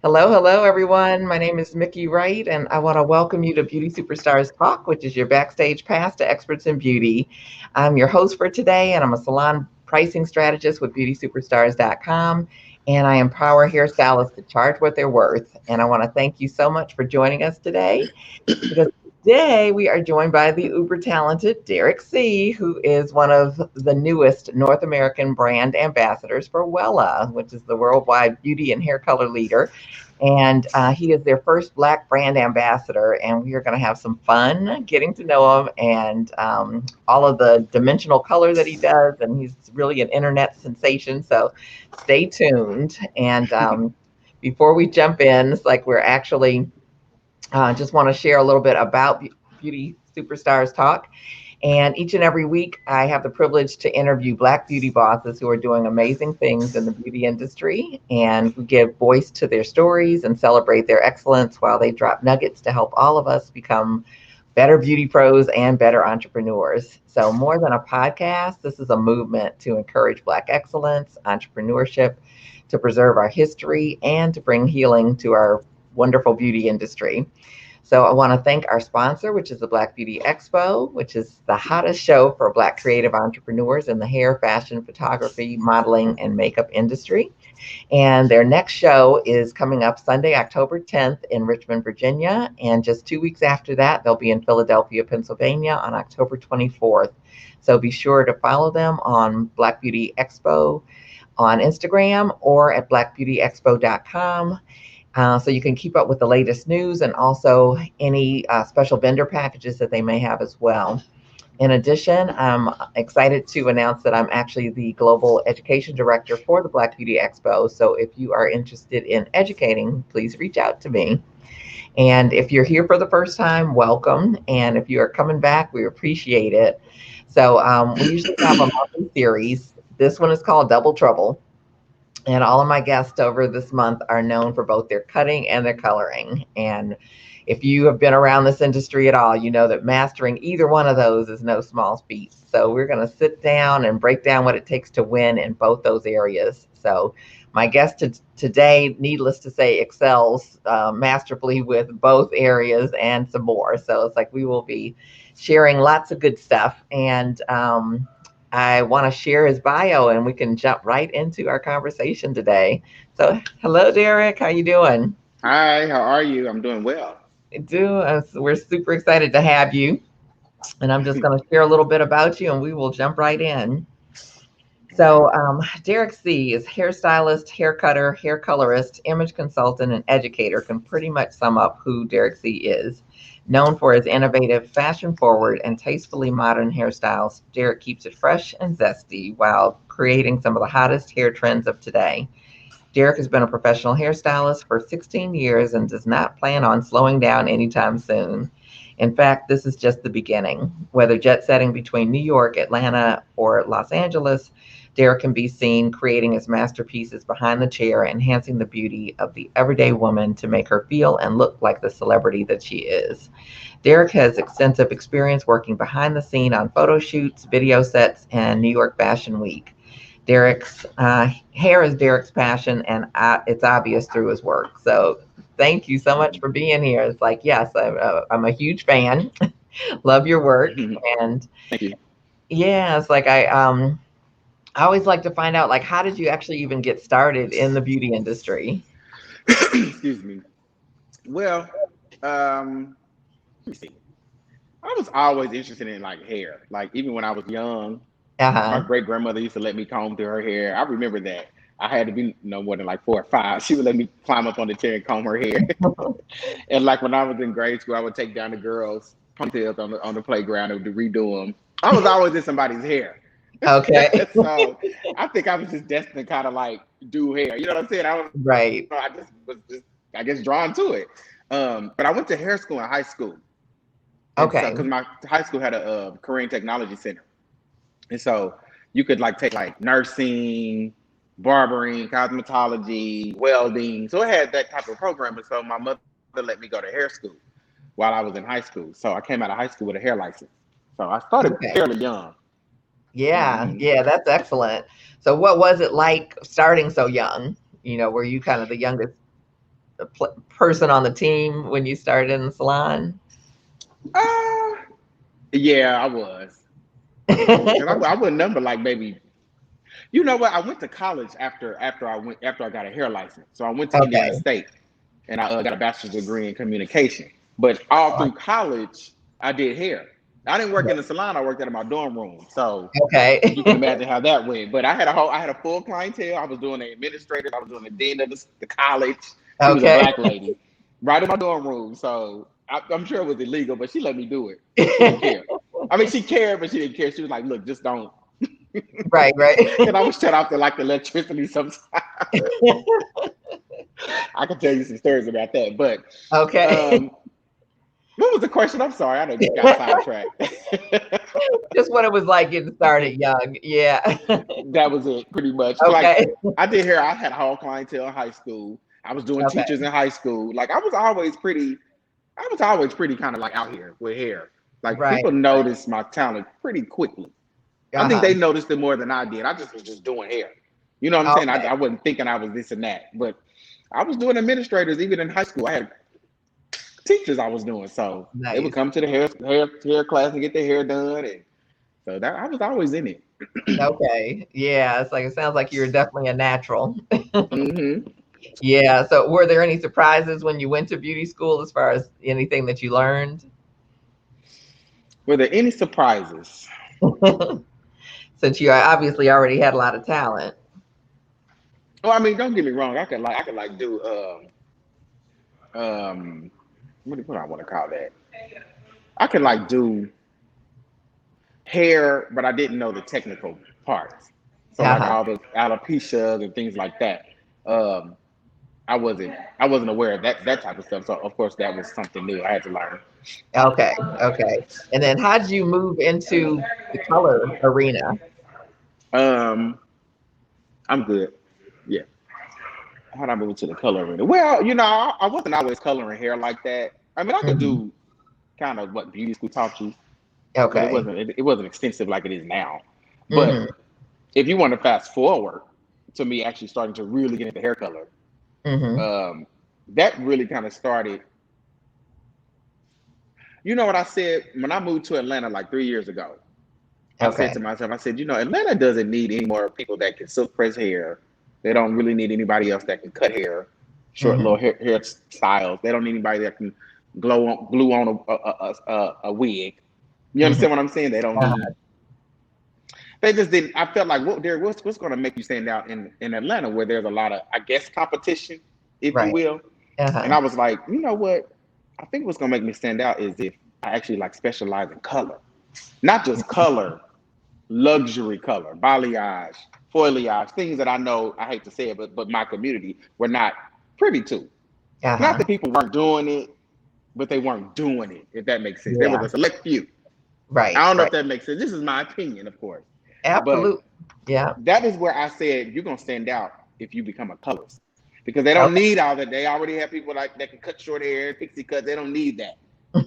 Hello, everyone. My name is Miki Wright, and I want to welcome you to Beauty Superstars Talk, which is your backstage pass to experts in beauty. I'm your host for today, and I'm a salon pricing strategist with BeautySuperstars.com, and I empower hairstylists to charge what they're worth. And I want to thank you so much for joining us today because today we are joined by the uber talented Dereq C, who is one of the newest North American brand ambassadors for Wella, which is the worldwide beauty and hair color leader. And he is their first Black brand ambassador, and we are going to have some fun getting to know him and all of the dimensional color that he does. And he's really an internet sensation. So stay tuned. And before we jump in, it's like we're actually just want to share a little bit about Beauty Superstars Talk. And each and every week, I have the privilege to interview Black beauty bosses who are doing amazing things in the beauty industry and who give voice to their stories and celebrate their excellence while they drop nuggets to help all of us become better beauty pros and better entrepreneurs. So, more than a podcast, this is a movement to encourage Black excellence, entrepreneurship, to preserve our history, and to bring healing to our wonderful beauty industry. So I want to thank our sponsor, which is the Black Beauty Expo, which is the hottest show for Black creative entrepreneurs in the hair, fashion, photography, modeling, and makeup industry. And their next show is coming up Sunday, October 10th in Richmond, Virginia. And just 2 weeks after that, they'll be in Philadelphia, Pennsylvania on October 24th. So be sure to follow them on Black Beauty Expo on Instagram or at blackbeautyexpo.com. So you can keep up with the latest news and also any special vendor packages that they may have as well. In addition, I'm excited to announce that I'm actually the Global Education Director for the Black Beauty Expo. So if you are interested in educating, please reach out to me. And if you're here for the first time, welcome. And if you are coming back, we appreciate it. So we usually have a monthly series. This one is called Double Trouble. And all of my guests over this month are known for both their cutting and their coloring. And if you have been around this industry at all, you know that mastering either one of those is no small feat. So we're going to sit down and break down what it takes to win in both those areas. So my guest today, needless to say, excels masterfully with both areas and some more. So it's like we will be sharing lots of good stuff. And I want to share his bio and we can jump right into our conversation today. So, hello, Dereq. How you doing? Hi, how are you? I'm doing well. We're super excited to have you. And I'm just going to share a little bit about you and we will jump right in. Okay. So, Dereq C is hairstylist, hair cutter, hair colorist, image consultant, and educator. Can pretty much sum up who Dereq C is. Known for his innovative, fashion forward, and tastefully modern hairstyles, Dereq keeps it fresh and zesty while creating some of the hottest hair trends of today. Dereq has been a professional hairstylist for 16 years and does not plan on slowing down anytime soon. In fact, this is just the beginning. Whether jet setting between New York, Atlanta, or Los Angeles, Dereq can be seen creating his masterpieces behind the chair, enhancing the beauty of the everyday woman to make her feel and look like the celebrity that she is. Dereq has extensive experience working behind the scene on photo shoots, video sets, and New York Fashion Week. Dereq's hair is Dereq's passion, and it's obvious through his work. So, thank you so much for being here. It's like, yes, I'm a huge fan. Love your work, and Thank you. yeah, it's like I always like to find out like how did you actually even get started in the beauty industry? Excuse me. Well, let me see. I was always interested in like hair. Like even when I was young, Uh my huh. great grandmother used to let me comb through her hair. I remember that. I had to be no more than like 4 or 5. She would let me climb up on the chair and comb her hair. And like when I was in grade school, I would take down the girls' ponytails on the playground and to redo them. I was always in somebody's hair. Okay. So I think I was just destined to kind of like do hair. You know what I'm saying? Right. I just was just I guess drawn to it. But I went to hair school in high school, and so Okay. because my high school had a Korean technology center, and so you could like take like nursing, barbering, cosmetology, welding. So it had that type of program. And so my mother let me go to hair school while I was in high school. So I came out of high school with a hair license. So I started fairly Okay. young. Yeah. Hmm. Yeah. That's excellent. So, what was it like starting so young? Were you kind of the youngest? person on the team when you started in the salon? Uh, yeah, I was. Because I would number like maybe. You know what? I went to college after I got a hair license. So I went to Indiana Okay. State, and I got a bachelor's degree in communication. But all through college, I did hair. I didn't work in the salon. I worked out of my dorm room. So Okay. you can imagine how that went. But I had a full clientele. I was doing the administrators. I was doing the dean of the college. She was a Okay. black lady, right in my dorm room. So I'm sure it was illegal, but she let me do it. She didn't care. I mean, she cared, but she didn't care. She was like, "Look, just don't." Right, right. Because I was shut off to like the electricity sometimes. I can tell you some stories about that. But Okay. um, what was the question? I'm sorry, I done got sidetracked. Just what it was like getting started young. Yeah. That was it, pretty much. Like Okay. I did hair. I had a whole clientele in high school. I was doing teachers Okay. in high school. Like I was always pretty kind of like out here with hair. Like Right. people noticed my talent pretty quickly. I think Uh-huh. they noticed it more than I did. I just was just doing hair. You know what I'm saying? Okay. I wasn't thinking I was this and that, but I was doing administrators even in high school. I had teachers I was doing, so they would Nice. come to the hair class and get their hair done, and so that I was always in it. Okay. Yeah. It sounds like you're definitely a natural. Hmm. Yeah. So were there any surprises when you went to beauty school as far as anything that you learned? Were there any surprises? Since you obviously already had a lot of talent. Oh, I mean, don't get me wrong. I could like do um what do I want to call that? I could like do hair, but I didn't know the technical parts. So like Uh-huh. all the alopecia and things like that. Um, I wasn't aware of that type of stuff. So of course that was something new I had to learn. Okay. Okay. And then how did you move into the color arena? Um, I'm good. Yeah. How did I move to the color arena? Well, I wasn't always coloring hair like that. I mean, I could Hmm. do kind of what beauty school taught you, but Okay. it wasn't extensive like it is now. Hmm. But if you want to fast forward to me actually starting to really get into hair color, Hmm. um, that really kind of started. You know what I said when I moved to Atlanta like 3 years ago? I said Okay. to myself, I said, Atlanta doesn't need any more people that can silk press hair. They don't really need anybody else that can cut hair, short little Hmm. hair styles. They don't need anybody that can glue on a wig. You Hmm. understand what I'm saying? They don't need. They just didn't. I felt like, what, Derek, what's going to make you stand out in Atlanta, where there's a lot of, I guess, competition, if you Right. will. And Uh-huh. I was like, you know what? I think what's going to make me stand out is if I actually like specialize in color, not just color, luxury color, balayage, foliage, things that I know, I hate to say it, but my community were not privy to. Not Uh-huh. that people weren't doing it, but they weren't doing it, if that makes sense. There was Yeah. a select few. I Right. don't know if Right. that makes sense. This is my opinion, of course. But Absolutely. Yeah. that is where I said you're gonna stand out if you become a colorist. Because they don't Okay. need all that. They already have people like that can cut short hair, pixie cuts. They don't need that.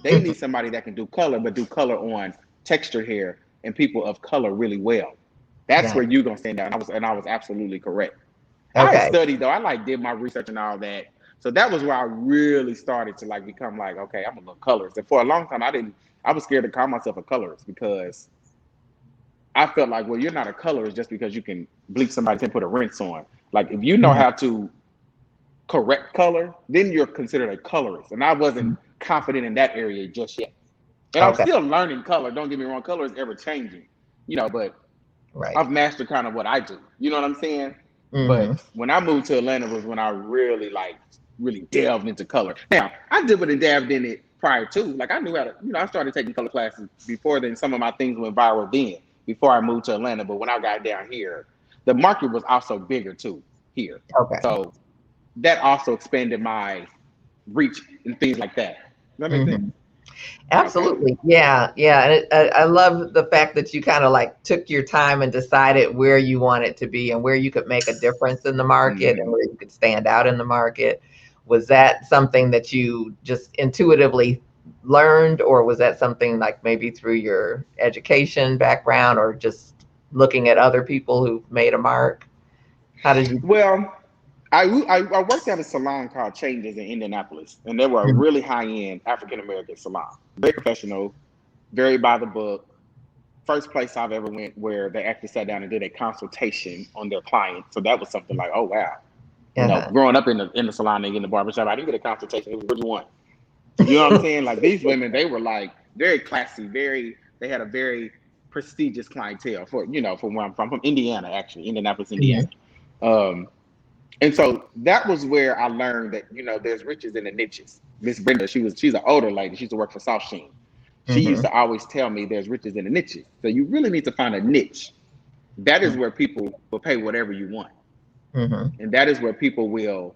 They need somebody that can do color, but do color on textured hair and people of color really well. That's Nice. where you're gonna stand out. And I was absolutely correct. I Okay. studied though. I like did my research and all that. So that was where I really started to like become like, okay, I'm a little colorist. And for a long time I was scared to call myself a colorist because I felt like, well, you're not a colorist just because you can bleach somebody and put a rinse on. Like if you know Mhm. how to correct color, then you're considered a colorist. And I wasn't confident in that area just yet. And I'm Okay. still learning color. Don't get me wrong, color is ever changing, but Right. I've mastered kind of what I do. You know what I'm saying? But Hmm. when I moved to Atlanta was when I really really delved into color. Now I did and dabbed in it prior to. Like I knew how to, I started taking color classes before then. Some of my things went viral then before I moved to Atlanta. But when I got down here, the market was also bigger too here. Okay. So that also expanded my reach and things like that. Does that make sense? Hmm. Okay. Absolutely. Yeah. Yeah. And I love the fact that you kind of like took your time and decided where you want it to be and where you could make a difference in the market and Mm-hmm. where you could stand out in the market. Was that something that you just intuitively learned, or was that something like maybe through your education background or just looking at other people who've made a mark? How did you? Well, I worked at a salon called Changes in Indianapolis, and they were a Mhm. really high end African American salon, very professional, very by the book. First place I've ever went where they actually sat down and did a consultation on their client. So that was something like, oh wow, Uh-huh. growing up in the salon and in the barbershop, I didn't get a consultation. It was, what do you want? You know what I'm saying? Like these women, they were like very classy, they had a very prestigious clientele for where I'm from Indiana, actually, Indianapolis, Indiana. Mhm. Um, and so that was where I learned that, there's riches in the niches. Miss Brenda, she's an older lady. She used to work for South Sheen. She used Mhm. to always tell me there's riches in the niches. So you really need to find a niche. That is Mhm. where people will pay whatever you want. Mhm. And that is where people will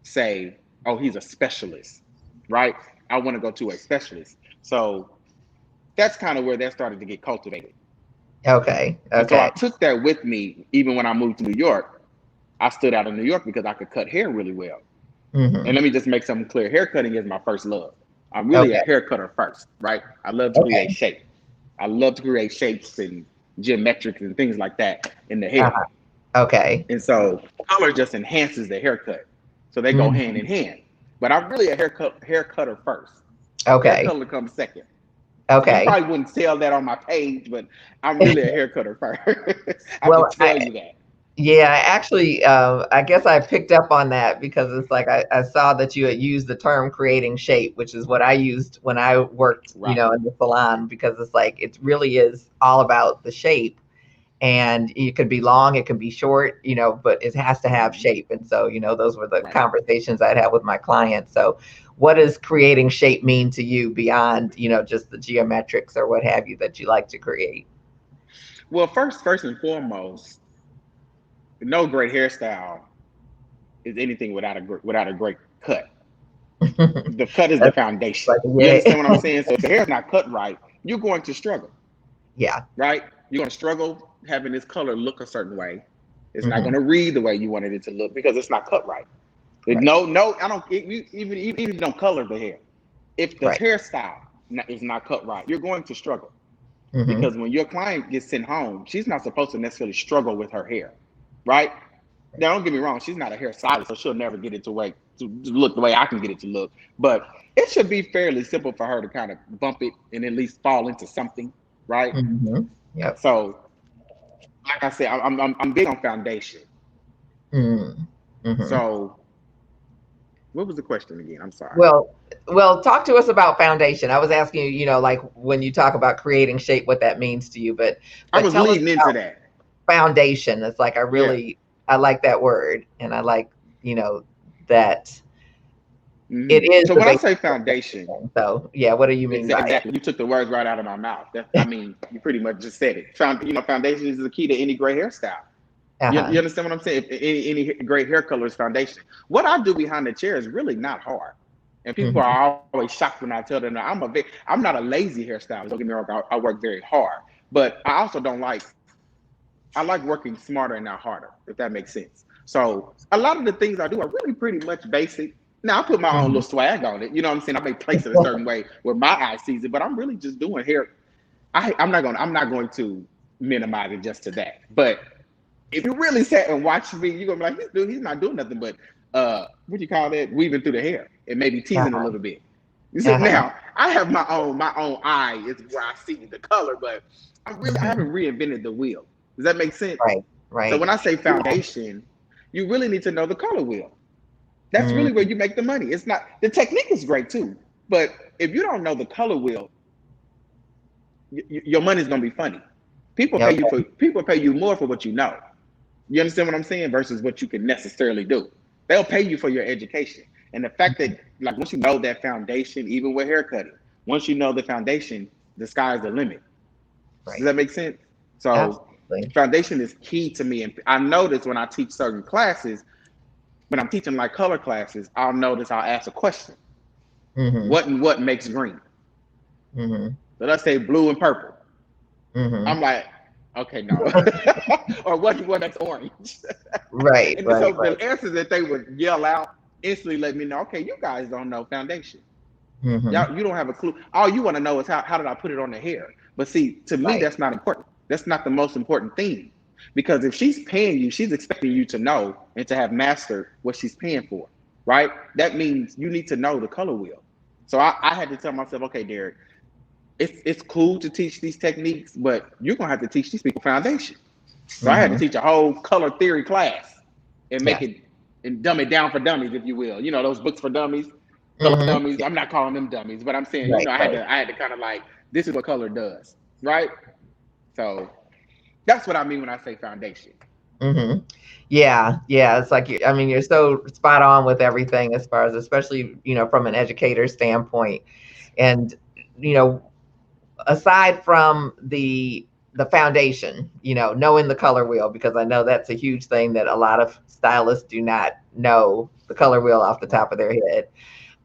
say, oh, he's a specialist, right? I want to go to a specialist. So that's kind of where that started to get cultivated. Okay. And so I Okay. took that with me even when I moved to New York. I stood out in New York because I could cut hair really well. And Mhm. let me just make something clear. Hair cutting is my first love. I'm really a Okay. hair cutter first, right? I love to create Okay. shape. I love to create shapes and geometrics and things like that in the hair. Uh-huh. Okay. And so color just enhances the haircut. So they go hand Mhm. in hand. But I'm really a hair cutter first. Hair Okay. color comes second. You Okay. probably wouldn't tell that on my page, but I'm really a hair cutter first. I can Well, tell you that. yeah, I actually, I guess I picked up on that because it's like I saw that you had used the term creating shape, which is what I used when I worked, Right. in the salon, because it's like it really is all about the shape. And it could be long, it could be short, but it has to have Mm-hmm. shape. And so, those were the Right. conversations I'd have with my clients. So, what does creating shape mean to you beyond, just the geometrics or what have you that you like to create? Well, first and foremost, no great hairstyle is anything without a great cut. The cut is the That's foundation. like, You yeah, understand what I'm saying? So if the hair is not cut right, you're going to struggle, yeah. right? You're going to struggle having this color look a certain way. It's not going Hmm. to read the way you wanted it to look because it's not cut right. Right, No, I don't. Even if you don't color the hair, if the right. hairstyle is not cut right, you're going to struggle Hmm. because when your client gets sent home, she's not supposed to necessarily struggle with her hair, right? Now, don't get me wrong, she's not a hairstylist, so she'll never get it to look the way I can get it to look. But it should be fairly simple for her to kind of bump it and at least fall into something, right? Hmm. Yep. So, like I said, I'm big on foundation. Mm-hmm. So, what was the question again? I'm sorry. Well, talk to us about foundation. I was asking you, like when you talk about creating shape, what that means to you, but I was tell us leading into about that. foundation. It's like Yeah. I like that word, and I like, that Hmm. it is So the when I basis say of foundation, everything. So, yeah, what do you mean by exactly, you took the words right out of my mouth. You pretty much just said it. Foundation is the key to any great hairstyle. it? You Uh-huh. understand what I'm saying? Any great hair color is foundation. What I do behind the chair is really not hard. And people Hmm. are always shocked when I tell them that I'm not a lazy hairstylist. Don't get me wrong, I work very hard. But I also don't I like working smarter and not harder, if that makes sense. So a lot of the things I do are really pretty much basic. Now I put my own little Hmm. swag on it. You know what I'm saying? I may place it a certain way where my eye sees it, but I'm really just doing hair. I'm not going to minimize it just to that. But if you really sat and watched me, you're gonna be like, he's not doing nothing but what do you call that? Weaving through the hair and maybe teasing a Uh-huh. little bit. You see, Uh-huh. now I have my own eye is where I see the color, but I Hmm. haven't reinvented the wheel. Does that make sense? Right. So Right. when I say Yeah. foundation, you really need to know the color wheel. That's Mm. really where you make the money. It's not the technique is great too, but if you don't know the color wheel, your money's gonna be funny. Okay. People pay you more for what you know. You understand what I'm saying? Versus what you can necessarily do. They'll pay you for your education. And the fact that, like, once you know that foundation, even with haircutting, once you know the foundation, the sky's the limit. Does Right. that make sense? So, Absolutely. foundation is key to me. And I notice when I teach certain classes, when I'm teaching like color classes, I'll ask a question. Hmm. What and what makes green? Hmm. So let's say blue and purple. Hmm. I'm like, okay, no. Or what makes orange? Right. And Right. so the Right. answers that they would yell out instantly let me know, okay, you guys don't know foundation. Hmm. You don't have a clue. All you want to know is how did I put it on the hair? But see, to me, Right. that's not important. That's not the most important thing. Because if she's paying you, she's expecting you to know and to have mastered what she's paying for, right? That means you need to know the color wheel. So I had to tell myself, okay, Dereq, it's cool to teach these techniques, but you're gonna have to teach these people foundation. So I had to Mm-hmm. teach a whole color theory class and make Yeah. it and dumb it down for dummies, if you will. You know, those books for dummies, color for Mm-hmm. dummies. I'm not calling them dummies, but I'm saying, Right. Right. I had to kind of like, this is what color does, right? So that's what I mean when I say foundation. Mm-hmm. Yeah. Yeah. It's like, I mean, you're so spot on with everything as far as, especially, from an educator standpoint. And, you know, aside from the foundation, knowing the color wheel, because I know that's a huge thing that a lot of stylists do not know the color wheel off the top of their head.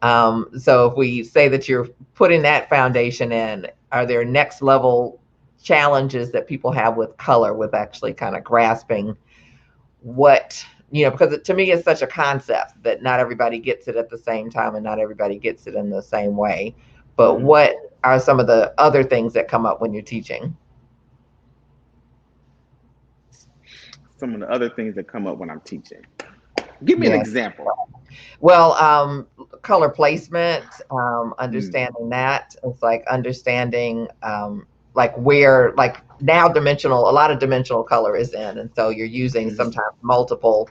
So if we say that you're putting that foundation in, are there next level challenges that people have with color, with actually kind of grasping what, because to me it's such a concept that not everybody gets it at the same time and not everybody gets it in the same way. But Mm-hmm. what are some of the other things that come up when you're teaching? Some of the other things that come up when I'm teaching. Give me an Yeah. example. Well, color placement, Mm. understanding that. It's like understanding, like where, like now dimensional, a lot of dimensional color is in. And so you're using Mm-hmm. sometimes multiple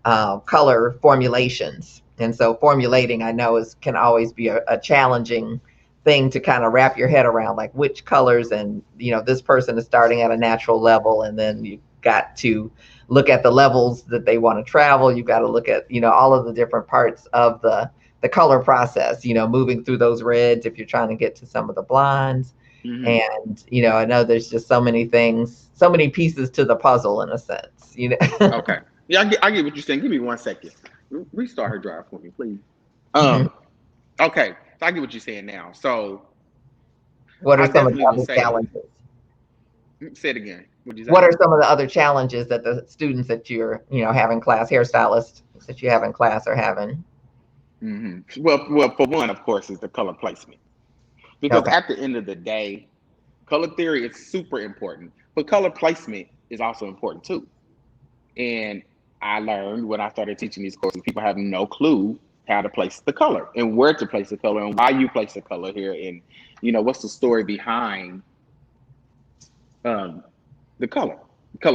color formulations. And so formulating, I know, can always be a challenging thing to kind of wrap your head around, like which colors, and, this person is starting at a natural level, and then you got to look at the levels that they want to travel. You've got to look at, all of the different parts of the color process, moving through those reds if you're trying to get to some of the blondes. Mm-hmm. And, I know there's just so many things, so many pieces to the puzzle in a sense. Okay. Yeah, I get what you're saying. Give me 1 second. Restart her drive for me, please. Mhm. Okay. So I get what you're saying now. So What I are some of the definitely would other say, challenges? say it again. What'd you say? What are some of the other challenges that the students that you're, having class, hairstylists that you have in class are having? Well, for one, of course, is the color placement. Because Okay. at the end of the day, color theory is super important, but color placement is also important too. And I learned when I started teaching these courses, people have no clue how to place the color and where to place the color and why you place the color here, and what's the story behind um, the color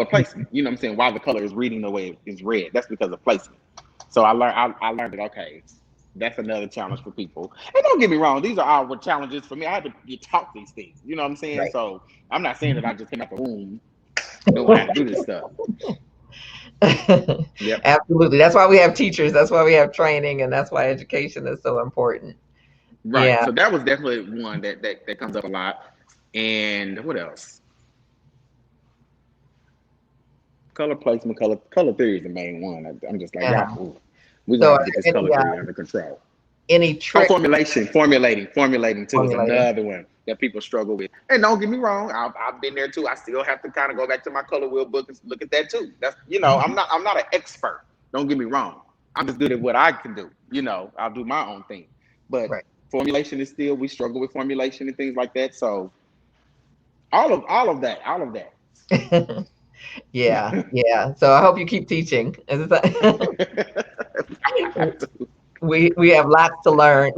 placement. You know what I'm saying? Why the color is reading the way it is read. That's because of placement. So I learned that, okay, that's another challenge for people. And don't get me wrong, these are our challenges for me. I had to get taught these things. You know what I'm saying? Right. So I'm not saying that I just came out the womb knowing how to do this stuff. Yep. Absolutely. That's why we have teachers. That's why we have training, and that's why education is so important. Right. Yeah. So that was definitely one that comes up a lot. And what else? Color placement, color theory is the main one. I'm just like, Uh-huh. y'all, ooh, we're gonna So have are to get this there color theory under control. any Oh, tricks formulating too is formulating? another one that people struggle with. And don't get me wrong, I've been there too. I still have to kind of go back to my color wheel book and look at that too. That's Mhm. I'm not an expert. Don't get me wrong. I'm just good at what I can do. I'll do my own thing. But Right. formulation is still, we struggle with formulation and things like that. So all of that. Yeah. Yeah. So I hope you keep teaching. I have to. We have lots to learn.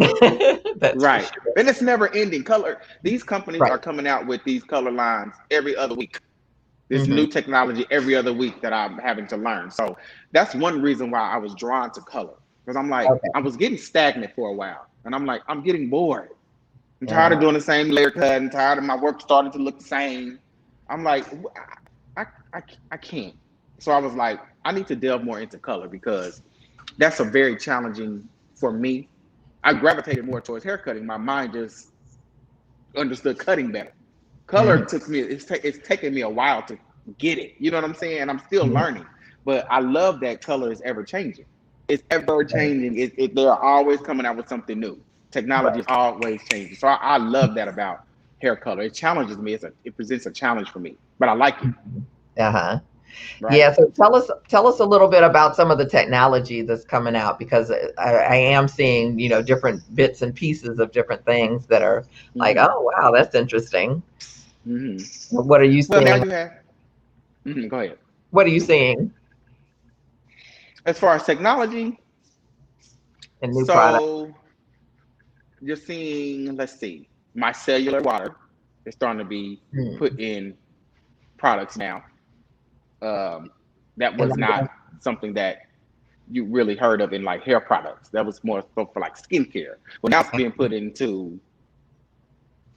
That's for Right. sure. And it's never ending. Color. These companies Right. are coming out with these color lines every other week. This Hmm. new technology every other week that I'm having to learn. So that's one reason why I was drawn to color. Because I'm like, Okay. I was getting stagnant for a while. And I'm like, I'm getting bored. I'm tired of Uh-huh. doing the same layer cut. I'm tired of my work starting to look the same. I'm like, I, I can't. So I was like, I need to delve more into color because that's a very challenging for me. I gravitated more towards haircutting. My mind just understood cutting better. Color Hmm. took me, it's taken me a while to get it. You know what I'm saying? I'm still Hmm. learning, but I love that color is ever changing. It's ever Right. changing. They're always coming out with something new. Technology Right. is always changing. So I love that about hair color. It challenges me. It presents a challenge for me, but I like it. Uh-huh. Right. Yeah, so tell us a little bit about some of the technology that's coming out, because I am seeing, different bits and pieces of different things that are like, Mm-hmm. oh wow, that's interesting. Mm-hmm. What are you Well, now seeing? you have. Mm-hmm. Go ahead. What are you seeing As far as technology, in new products? so you're seeing, let's see, my cellular water is starting to be Hmm. put in products now. Um, that And was not something that you really heard of in like hair products. That was more so for like skincare. Well, now it's being put into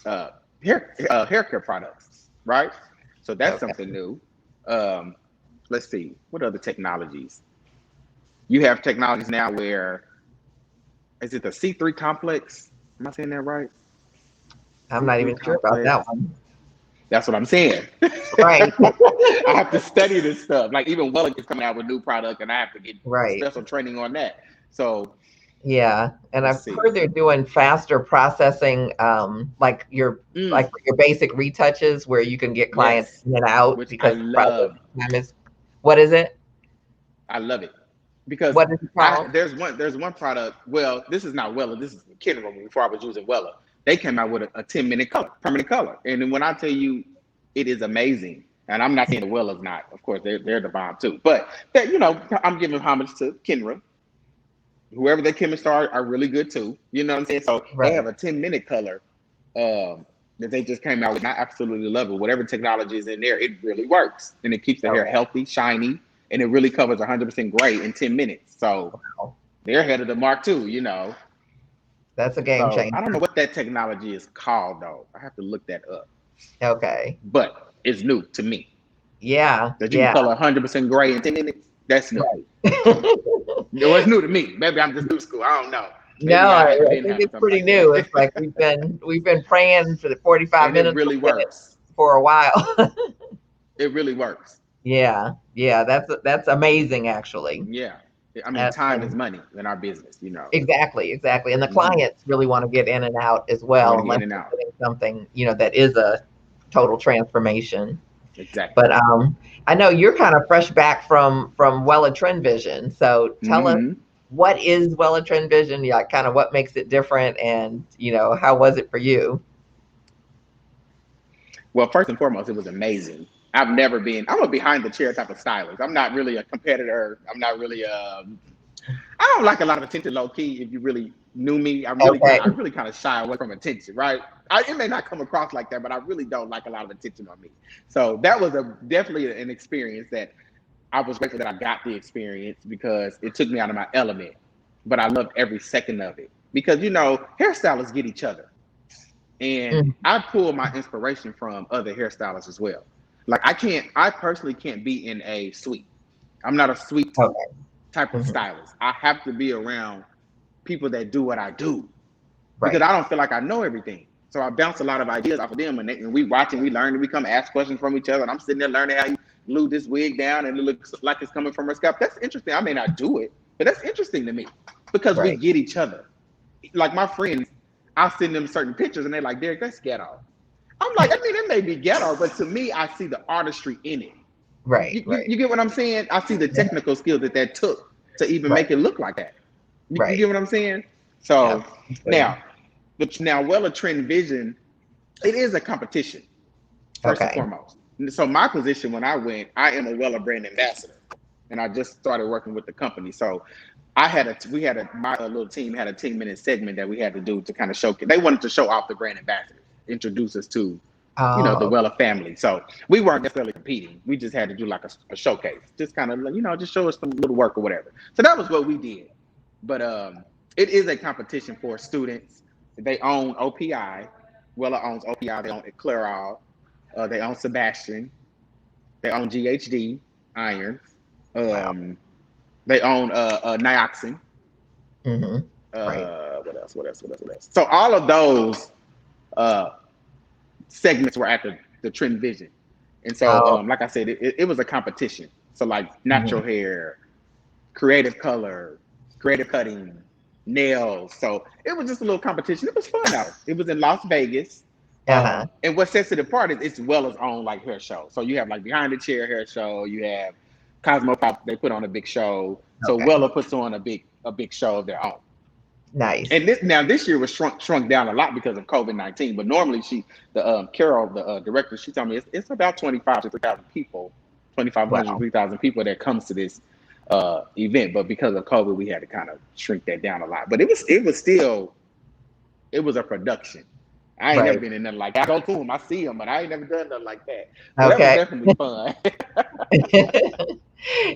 uh, hair care products, right? So that's okay. something new. Um, let's see, what other technologies? You have technologies now where is it the C3 complex? Am I saying that right? I'm not C3 even sure about that complex. one. That's what I'm saying. Right. I have to study this stuff. Like even Wella is coming out with new product, and I have to get Right. special training on that. So Yeah, and let's I've see. heard they're doing faster processing, like Mm, for your basic retouches where you can get clients yes, in and out which I because the love. processing time is, what is it? I love it because What is it I called? there's one product. Well, this is not Wella. This is Kenra. Before I was using Wella, they came out with a 10-minute color, permanent color, and then when I tell you, it is amazing. And I'm not saying the Wella's not. Of course, they're the bomb too. But that I'm giving homage to Kenra. Whoever their chemists are really good too. You know what I'm saying? So they Right. have a 10-minute color that they just came out with. And I absolutely love it. Whatever technology is in there, it really works. And it keeps the hair Okay. healthy, shiny, and it really covers 100% gray in 10 minutes. So Wow. they're ahead of the mark too. That's a game So changer. I don't know what that technology is called though. I have to look that up. Okay. But it's new to me. Yeah. That you can Yeah. color 100% gray in 10 minutes, that's new. Right. No, it's new to me. Maybe I'm just new school. I don't know. No, Maybe I hadn't I been think having it's something pretty like new. It's like that. we've been praying for the 45 And it minutes really works. for a while. It really works. Yeah. Yeah. That's amazing actually. Yeah. I mean, time is And money in our business. exactly, exactly. And the Hmm. clients really want to get in and out as They want well, to get unless in and they're out. getting something, that is a total transformation. Exactly. But I know you're kind of fresh back from Wella Trend Vision. So tell us, Hmm. what is Wella Trend Vision? Yeah, kind of what makes it different, and how was it for you? Well, first and foremost, it was amazing. I'm a behind the chair type of stylist. I'm not really a competitor. I'm not really I don't like a lot of attention low key. If you really knew me, Okay. I really kind of shy away from attention, right? It may not come across like that, but I really don't like a lot of attention on me. So that was definitely an experience that I was grateful that I got the experience because it took me out of my element. But I loved every second of it because hairstylists get each other, and Mhm. I pull my inspiration from other hairstylists as well. Like I personally can't be in a suite. I'm not a suite Okay. type of Mhm. stylist. I have to be around people that do what I do because Right. I don't feel like I know everything. So I bounce a lot of ideas off of them, and we watch and we learn and we come ask questions from each other. And I'm sitting there learning how you glue this wig down and it looks like it's coming from her scalp. That's interesting. I may not do it, but that's interesting to me because we Right. get each other. Like my friends, I'll send them certain pictures and they're like, Derek, that's ghetto. I'm like, I mean, it may be ghetto, but to me, I see the artistry in it. Right. You Right. get what I'm saying? I see the Yeah. technical skill that took to even Right. make it look like that. You Right. get what I'm saying? So Absolutely. now, now, Wella Trend Vision, it is a competition first and Okay. foremost. So my position when I went, I am a Wella brand ambassador, and I just started working with the company. So my little team had a 10-minute segment that we had to do to kind of showcase. They wanted to show off the brand ambassadors, introduce us to the Oh, Wella family. So we weren't necessarily competing. We just had to do like a showcase, just kind of just show us some little work or whatever. So that was what we did. But it is a competition for students. They own OPI. Wella owns OPI. They own Clairol. They own Sebastian. They own GHD irons. wow. Um, they own Nioxin. Hmm. Right. What else? What else? What else? What else? So all of those uh, segments were at the Trend Vision. And so, Oh. like I said, it was a competition. So like natural Mhm. hair, creative color, creative cutting, nails. So it was just a little competition. It was fun though. It was in Las Vegas. Uh-huh. And what sets it apart is it's Wella's own like hair show. So you have like behind the chair hair show. You have Cosmo Pop. They put on a big show. So Okay. Wella puts on a big show of their own. Nice. And this year was shrunk down a lot because of COVID-19. But normally the Carol, the director, she told me it's about 25 to 3,000 people 2,500, Wow. 3,000 people that comes to this event. But because of COVID, we had to kind of shrink that down a lot. But it was still, it was a production. I ain't never Right. been in nothing like that. I go to them, I see them, but I ain't never done nothing like that. So that was Okay. definitely fun.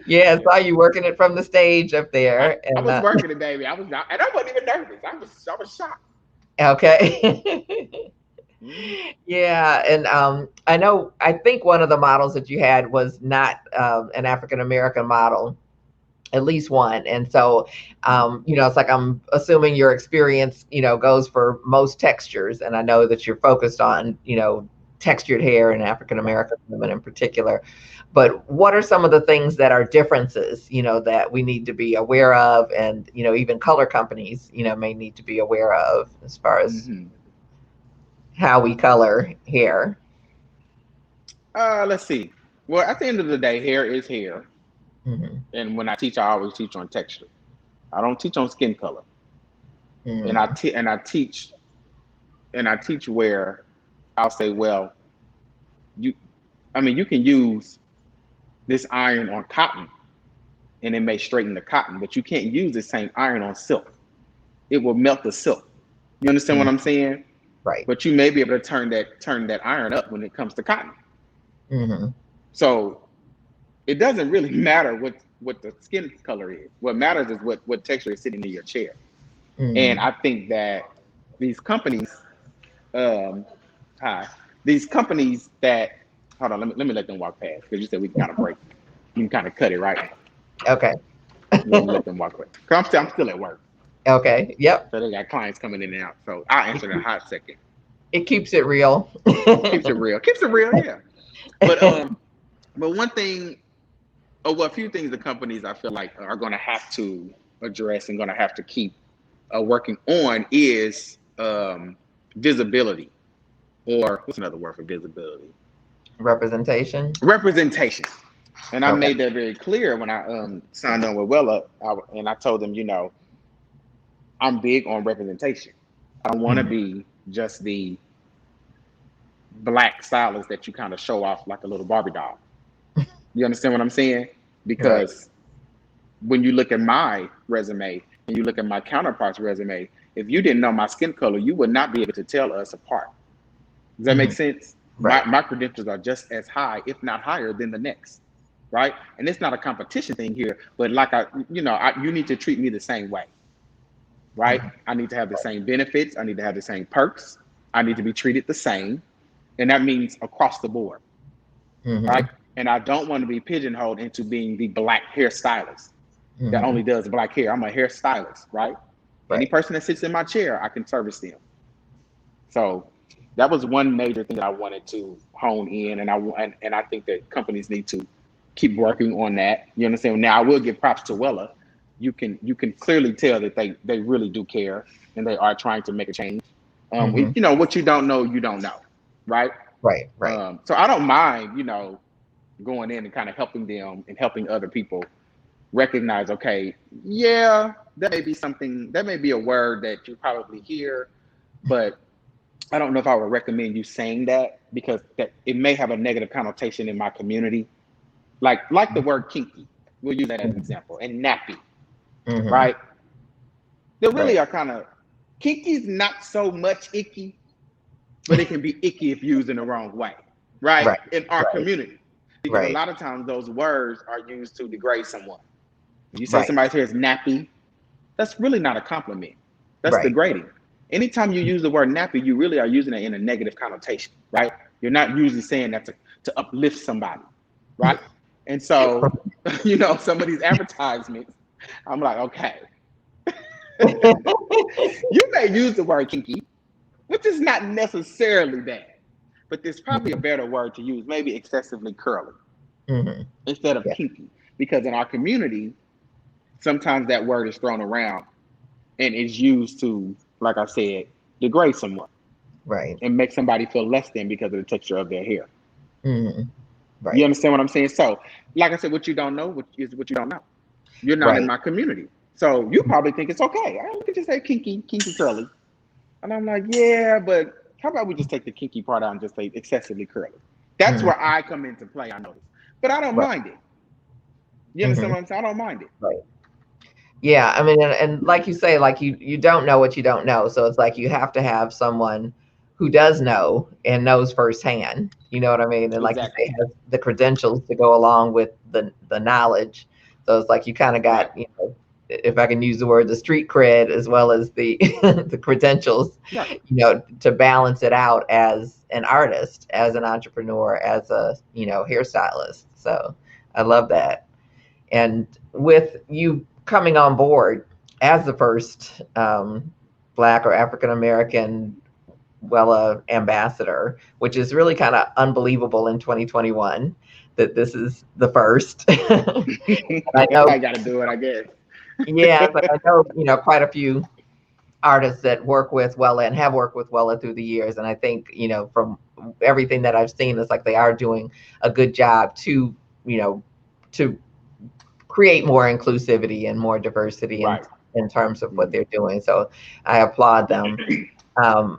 Yeah, I saw you working it from the stage up there. I And was working it, baby. I was not, and I wasn't even nervous. I was shocked. okay. Mhm. Yeah, and I think one of the models that you had was not an African American model, at least one. And so, it's like I'm assuming your experience, goes for most textures. And I know that you're focused on, textured hair and African Right. American women in particular. But what are some of the things that are differences, that we need to be aware of, and even color companies, may need to be aware of as far as Hmm. how we color hair? Let's see. Well, at the end of the day, hair is hair, Hmm. and when I teach, I always teach on texture. I don't teach on skin color, and I Hmm. te- and I teach where I'll say, well, you, I mean, you can use this iron on cotton, and it may straighten the cotton, but you can't use the same iron on silk. It will melt the silk. You understand what I'm saying? Right. But you may be able to turn that iron up when it comes to cotton. Hmm. So it doesn't really matter what the skin color is. What matters is what texture is sitting in your chair. And Hmm. I think that these companies, um, hi, these companies that, hold on, let me let them walk past because you said we can kind of break, you can kind of cut it right. Okay. Let me let them walk away. 'Cause I'm still at work, Okay. Yep. so they got clients coming in and out. So I'll It, answer in a hot second. it keeps it real. Keeps it real, yeah. But um, but one thing, or well, a few things the companies I feel like are going to have to address and going to have to keep working on is visibility, or what's another word for visibility? Representation. Representation. And I Okay. made that very clear when I signed on with Wella, and I told them, I'm big on representation. I don't want to Mhm. be just the black stylist that you kind of show off like a little Barbie doll. You understand what I'm saying? Right. Because when you look at my resume and you look at my counterpart's resume, if you didn't know my skin color, you would not be able to tell us apart. Does that make Hmm. sense? My, Right. my credentials are just as high, if not higher, than the next, right? And it's not a competition thing here, but like you need to treat me the same way, right? Hmm. I need to have the same benefits. I need to have the same perks. I need to be treated the same, and that means across the board, right? Hmm. And I don't want to be pigeonholed into being the black hairstylist that Hmm. only does black hair. I'm a hairstylist, right? Any Right. person that sits in my chair, I can service them. So that was one major thing that I wanted to hone in, and I think that companies need to keep working on that. You understand? Now I will give props to Wella. You can clearly tell that they really do care and they are trying to make a change. Hmm. What you don't know, you don't know, right? Right. Right. So I don't mind, going in and kind of helping them and helping other people recognize, okay, yeah, that may be something, that may be a word that you probably hear, but I don't know if I would recommend you saying that because that it may have a negative connotation in my community. Like the word kinky. We'll use that as an example. And nappy, Hmm. right? They really Right. are kind of kinky's not so much icky, but it can be icky if used in the wrong way, right? Right. In our Right. community. Because a Right. lot of times those words are used to degrade someone. When you say Right. somebody's hair is nappy, that's really not a compliment. That's Right. degrading. Anytime you use the word nappy, you really are using it in a negative connotation, right? You're not usually saying that to uplift somebody, right? And so, some of these advertisements, I'm like, okay, you may use the word kinky, which is not necessarily bad, but there's probably a Hmm. better word to use, maybe excessively curly Hmm. instead of Yeah. kinky. Because in our community, sometimes that word is thrown around and is used to, like I said, degrade someone Right. and make somebody feel less than because of the texture of their hair. Hmm. You Right. understand what I'm saying? So, like I said, what you don't know is what you don't know. You're not in Right. my community. So you probably think it's okay. I could just say kinky curly. And I'm like, yeah, but how about we just take the kinky part out and just say excessively curly? That's Hmm. where I come into play, I notice. but I don't Right. mind it. You understand Hmm. what I'm saying? I don't mind it. Right. Yeah, I mean, and like you say, like you don't know what you don't know, so it's like you have to have someone who does know and knows firsthand. You know what I mean? And like you Exactly. say, has the credentials to go along with the knowledge. So it's like you kind of Right. got, if I can use the word, the street cred as well as the the credentials, Right. to balance it out as an artist, as an entrepreneur, as a hairstylist. So I love that. And with you coming on board as the first Black or African American Wella ambassador, which is really kind of unbelievable in 2021 that this is the first. I know, I got to do it, I guess. yeah, but I know, quite a few artists that work with Wella and have worked with Wella through the years. And I think, from everything that I've seen, it's like they are doing a good job to create more inclusivity and more diversity Right. in terms of what Mhm. they're doing. So I applaud them.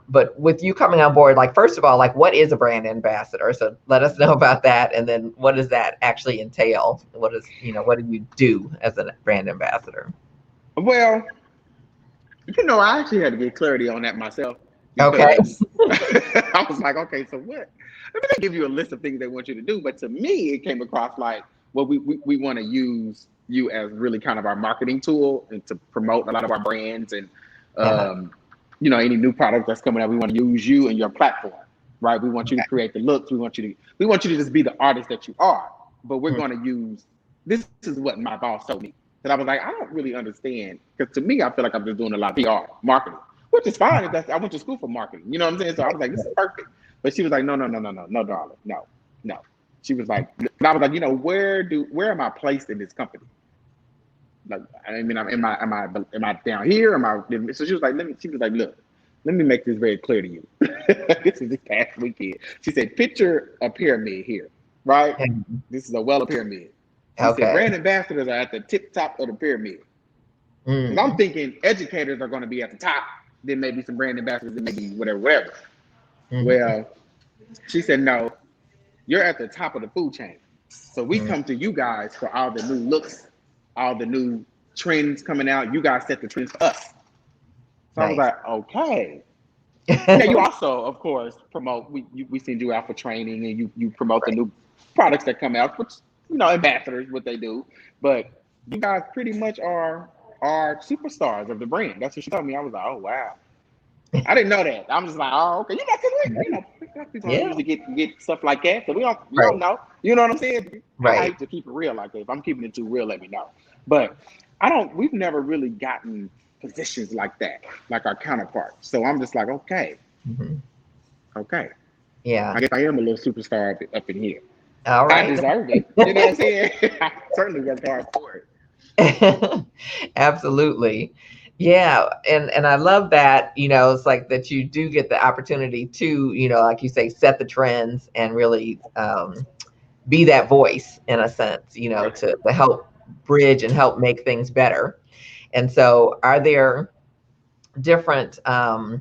But with you coming on board, like, first of all, like, what is a brand ambassador? So let us know about that. And then what does that actually entail? What do you do as a brand ambassador? Well, I actually had to get clarity on that myself Okay. because I was like, okay, so what? I mean, they give you a list of things they want you to do, but to me, it came across like, well, we want to use you as really kind of our marketing tool and to promote a lot of our brands and, Uh-huh. um, any new product that's coming out. We want to use you and your platform, right? We want you to Okay. create the looks. We want you to just be the artist that you are. But we're going to use. This is what my boss told me. And I was like, I don't really understand because to me, I feel like I'm just doing a lot of PR marketing, which is fine. If that's I went to school for marketing. You know what I'm saying? So I was like, this is perfect. But she was like, no, no, no, no, no, no, darling, no, no. She was like, and I was like, where am I placed in this company? Like, I mean, am I down here? Am I? So she was like, she was like, look, let me make this very clear to you. This is this past weekend. She said, picture a pyramid here, right? This is a Wella pyramid. She said, Okay. brand ambassadors are at the tip top of the pyramid. And I'm Mm. thinking educators are going to be at the top. Then maybe some brand ambassadors, then maybe whatever, whatever. Mhm. Well, she said, no, you're at the top of the food chain. So we Mm. come to you guys for all the new looks, all the new trends coming out. You guys set the trends for us. So I was Nice. like, okay. Now you also, of course, promote. We send you out for training, and you promote the Right. new products that come out, which ambassadors what they do. But you guys pretty much are superstars of the brand. That's what she told me. I was like, oh wow. I didn't know that. I'm just like, oh, okay. Because people don't Yeah. usually get stuff like that. So we don't Right. know. You know what I'm saying? I Right. hate to keep it real like that. If I'm keeping it too real, let me know. But I don't. We've never really gotten positions like that, like our counterparts. So I'm just like, okay, Mhm. okay. I Yeah. guess I am a little superstar up in here. All I right. deserve it. You know what I'm saying? I certainly worked hard for it. Absolutely. Yeah. And I love that, it's like that you do get the opportunity to, like you say, set the trends and really be that voice in a sense, Right. to help bridge and help make things better. And so are there different, I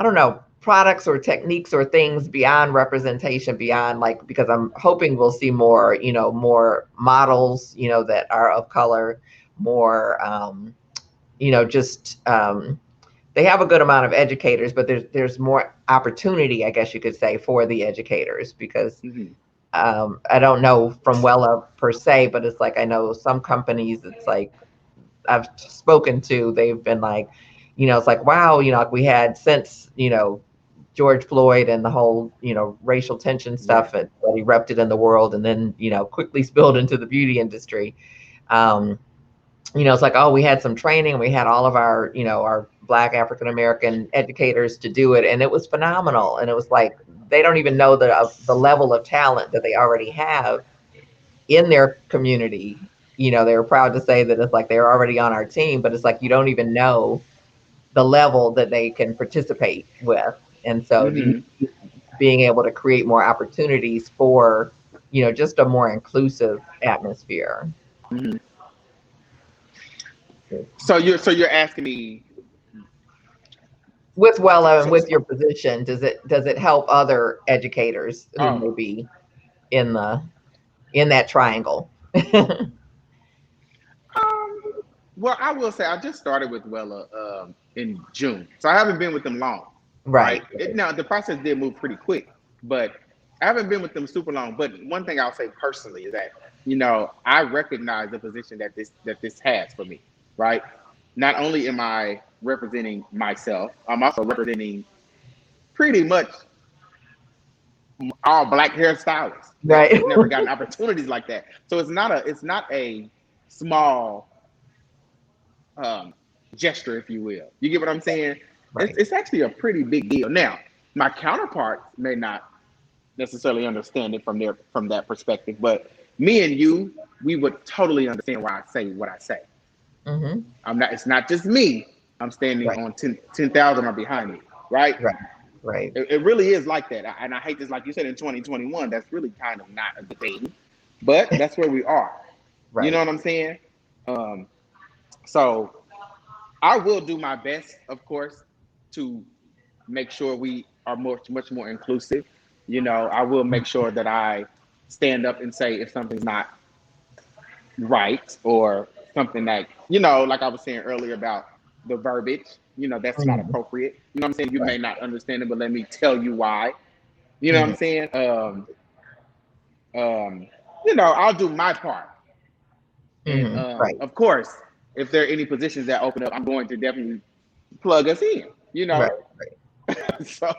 don't know, products or techniques or things beyond representation, beyond, like, because I'm hoping we'll see more, more models, that are of color, more, just they have a good amount of educators, but there's more opportunity, I guess you could say, for the educators because Mm-hmm. I don't know from Wella per se, but it's like I know some companies, it's like I've spoken to, they've been like, it's like, wow, like we had since, George Floyd and the whole, racial tension stuff Right. that erupted in the world and then, quickly spilled into the beauty industry. Um, it's like, oh, we had some training. We had all of our, our Black African American educators to do it. And it was phenomenal. And it was like, they don't even know the level of talent that they already have in their community. They were proud to say that it's like they're already on our team, but it's like you don't even know the level that they can participate with. And so do Mm-hmm. you being able to create more opportunities for, just a more inclusive atmosphere. Mm-hmm. So you're asking me. With Wella and So, with your position, does it help other educators who oh, may be in the in that triangle? Um, well, I will say I just started with Wella in June, so I haven't been with them long, right? Right. Now the process did move pretty quick, but I haven't been with them super long. But one thing I'll say personally is that I recognize the position that this has for me, right? Not only am I representing myself, I'm also representing pretty much all black hairstylists that Right. has never gotten opportunities like that. So it's not a small um, gesture, if you will. You get what I'm saying? Right. It's actually a pretty big deal. Now, my counterparts may not necessarily understand it from that perspective, but me and you, we would totally understand why I say what I say. Hmm. I'm not. It's not just me. I'm standing Right. on 10,000 are behind me, right? Right. Right. It really is like that. And I hate this, like you said, in 2021, that's really kind of not a good thing, but that's where we are. You know Right. what I'm saying? Um, so I will do my best, of course, to make sure we are much more inclusive. I will make sure that I stand up and say if something's not right or something like, like I was saying earlier about the verbiage, that's not Mhm. appropriate. You know what I'm saying? You Right. may not understand it, but let me tell you why. You know what Mhm. I'm saying? Um, I'll do my part. And Mhm. Right. of course, if there are any positions that open up, I'm going to definitely plug us in, Right. Right. so,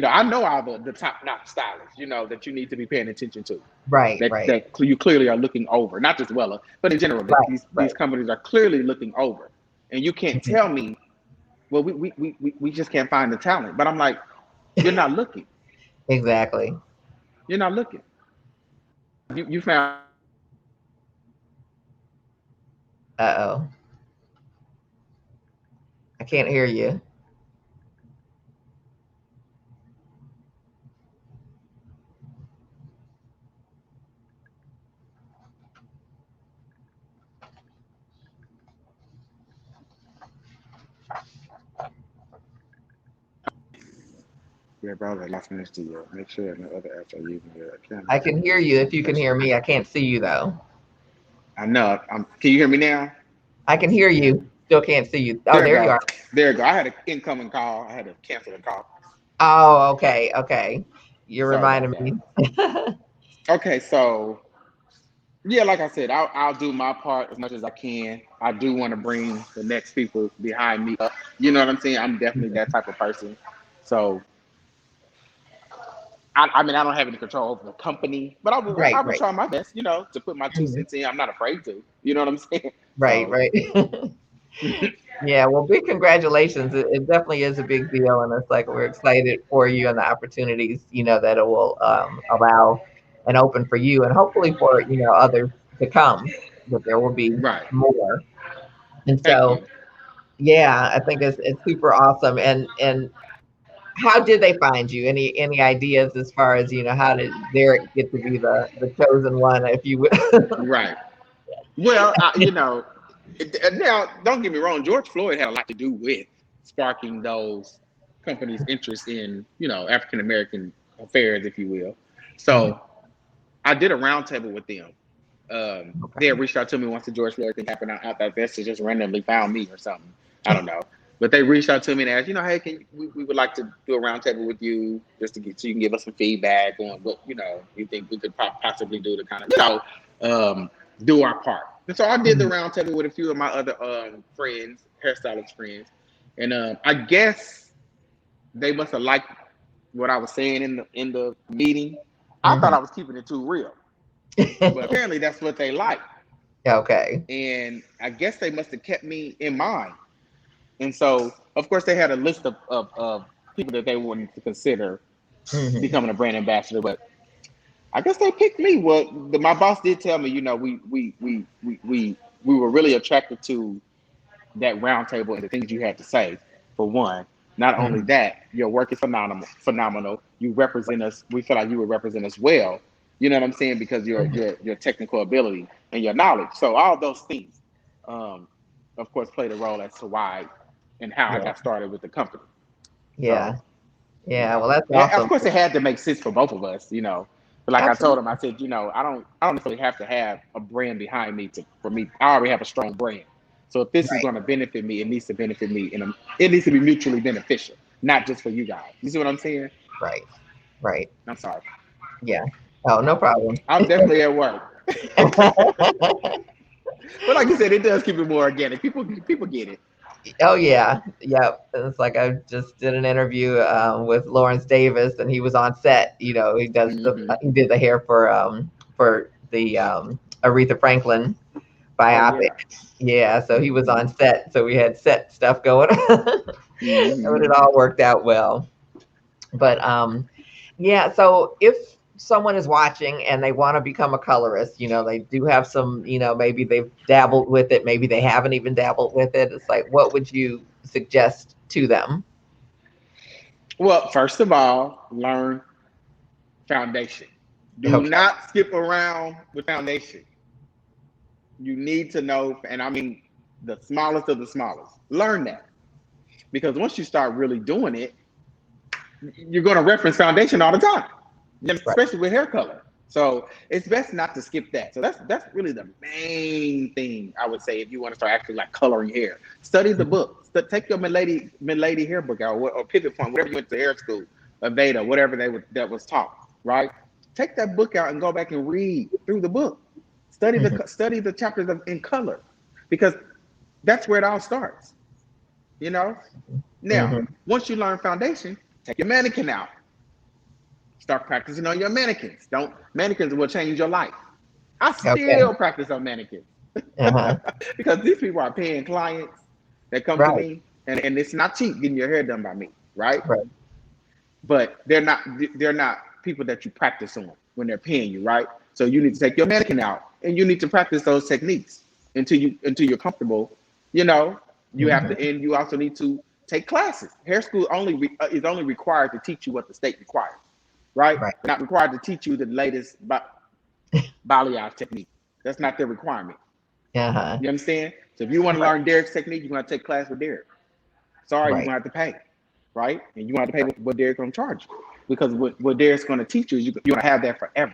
I know all the top notch stylists, that you need to be paying attention to. Right. Right. That you clearly are looking over, not just Wella, but in general, that Right. these Right. companies are clearly looking over. And you can't Mhm. tell me, well, we just can't find the talent. But I'm like, you're not looking. Exactly. You're not looking. You found Uh-oh. I can't hear you. your browser last minute to you. Make sure no other apps are using your I camera. can hear you if you can hear me. I can't see you though. I know. Can you hear me now? I can hear you. Still can't see you. Oh, There you there you go. are. There you go. I had an incoming call. I had to cancel the call. Oh, okay. Okay. You're Sorry about reminding that. me. Okay, so yeah, like I said, I'll do my part as much as I can. I do want to bring the next people behind me up. You know what I'm saying? I'm definitely that type of person. So I mean, I don't have any control over the company, but Right. I will Right. try my best, to put my two Mhm. cents in. I'm not afraid to. You know what I'm saying? Right. So Right. Yeah, well, big congratulations. It definitely is a big deal, and it's like we're excited for you and the opportunities, that it will allow and open for you, and hopefully for others to come. That there will be right. more. And Thank so, you. yeah, I think it's super awesome. And how did they find you? Any ideas as far as how did Derek get to be the chosen one, if you will? Right. Well, now don't get me wrong. George Floyd had a lot to do with sparking those companies' interest in African American affairs, if you will. Mhm. So I did a roundtable with them. They Okay. had reached out to me once the George Floyd thing happened. I thought that's just randomly found me or something. I don't know. But they reached out to me and asked, hey, we would like to do a roundtable with you just to get so you can give us some feedback on what you think we could possibly do to kind of do our part. And so I did the Mhm. roundtable with a few of my other friends, hairstylist friends, and I guess they must have liked what I was saying in the meeting. I thought Mhm. I was keeping it too real, but apparently that's what they like. Okay. And I guess they must have kept me in mind. And so, of course, they had a list of people that they wanted to consider Mhm. becoming a brand ambassador. But I guess they picked me. Well, my boss did tell me, we were really attracted to that roundtable and the things you had to say. For one, not only Mhm. that, your work is phenomenal. Phenomenal. You represent us. We feel like you would represent us well. You know what I'm saying? Because Mhm. your technical ability and your knowledge. So all those things, um, of course, played a role as to why and how I Yeah. got started with the company. So Yeah. Yeah. Well, that's of awesome. course, it had to make sense for both of us. But like I told him, Absolutely. I said, I don't necessarily have to have a brand behind me for me. I already have a strong brand. So if this is Right. going to benefit me, it needs to benefit me, and it needs to be mutually beneficial, not just for you guys. You see what I'm saying? Right. Right. I'm sorry. Yeah. Oh, no problem. I'm definitely at work. But like you said, it does keep it more organic. People get it. Oh yeah, yep. It's like I just did an interview with Lawrence Davis, and he was on set. Hmm. He did the hair for the Aretha Franklin Oh biopic. yeah. Yeah, so he was Hmm. on set, so we had set stuff going, Hmm. but it all worked out well. But yeah, so if someone is watching and they want to become a colorist, they do have some, maybe they've dabbled with it, maybe they haven't even dabbled with it. It's like, what would you suggest to them? Well, first of all, learn foundation. Do Okay. not skip around with foundation. You need to know, and I mean the smallest of the smallest. Learn that because once you start really doing it, you're going to reference foundation all the time, Right. especially with hair color. So it's best not to skip that. So that's really the main thing I would say if you want to start actually like coloring hair. Study the Mhm. book. Take your Milady hair book out or Pivot Point, whatever you went to hair school, Aveda, whatever that was taught. Right. Take that book out and go back and read through the book. Mhm. Study the chapters in color because that's where it all starts. You know. Now, Mhm. once you learn foundation, take your mannequin out. Start practicing on your mannequins. Don't Mannequins will change your life. I Okay. still practice on mannequins Uh-huh. because these people are paying clients that come to Right. me, and it's not cheap getting your hair done by me, right? Right. But they're not people that you practice on when they're paying you, right? So you need to take your mannequin out and you need to practice those techniques until you're comfortable. You know, you have to, Mhm. and you also need to take classes. Hair school is only required to teach you what the state requires, right? Right. They're not required to teach you the latest balayage technique. That's not their requirement. Uh-huh. You understand? So if you want to Right. learn Derek's technique, you're gonna take class with Derek. Sorry, you're Right. gonna have to pay, right? And you want to pay what Derek's gonna charge you because what Derek's gonna teach you, you're gonna have that forever.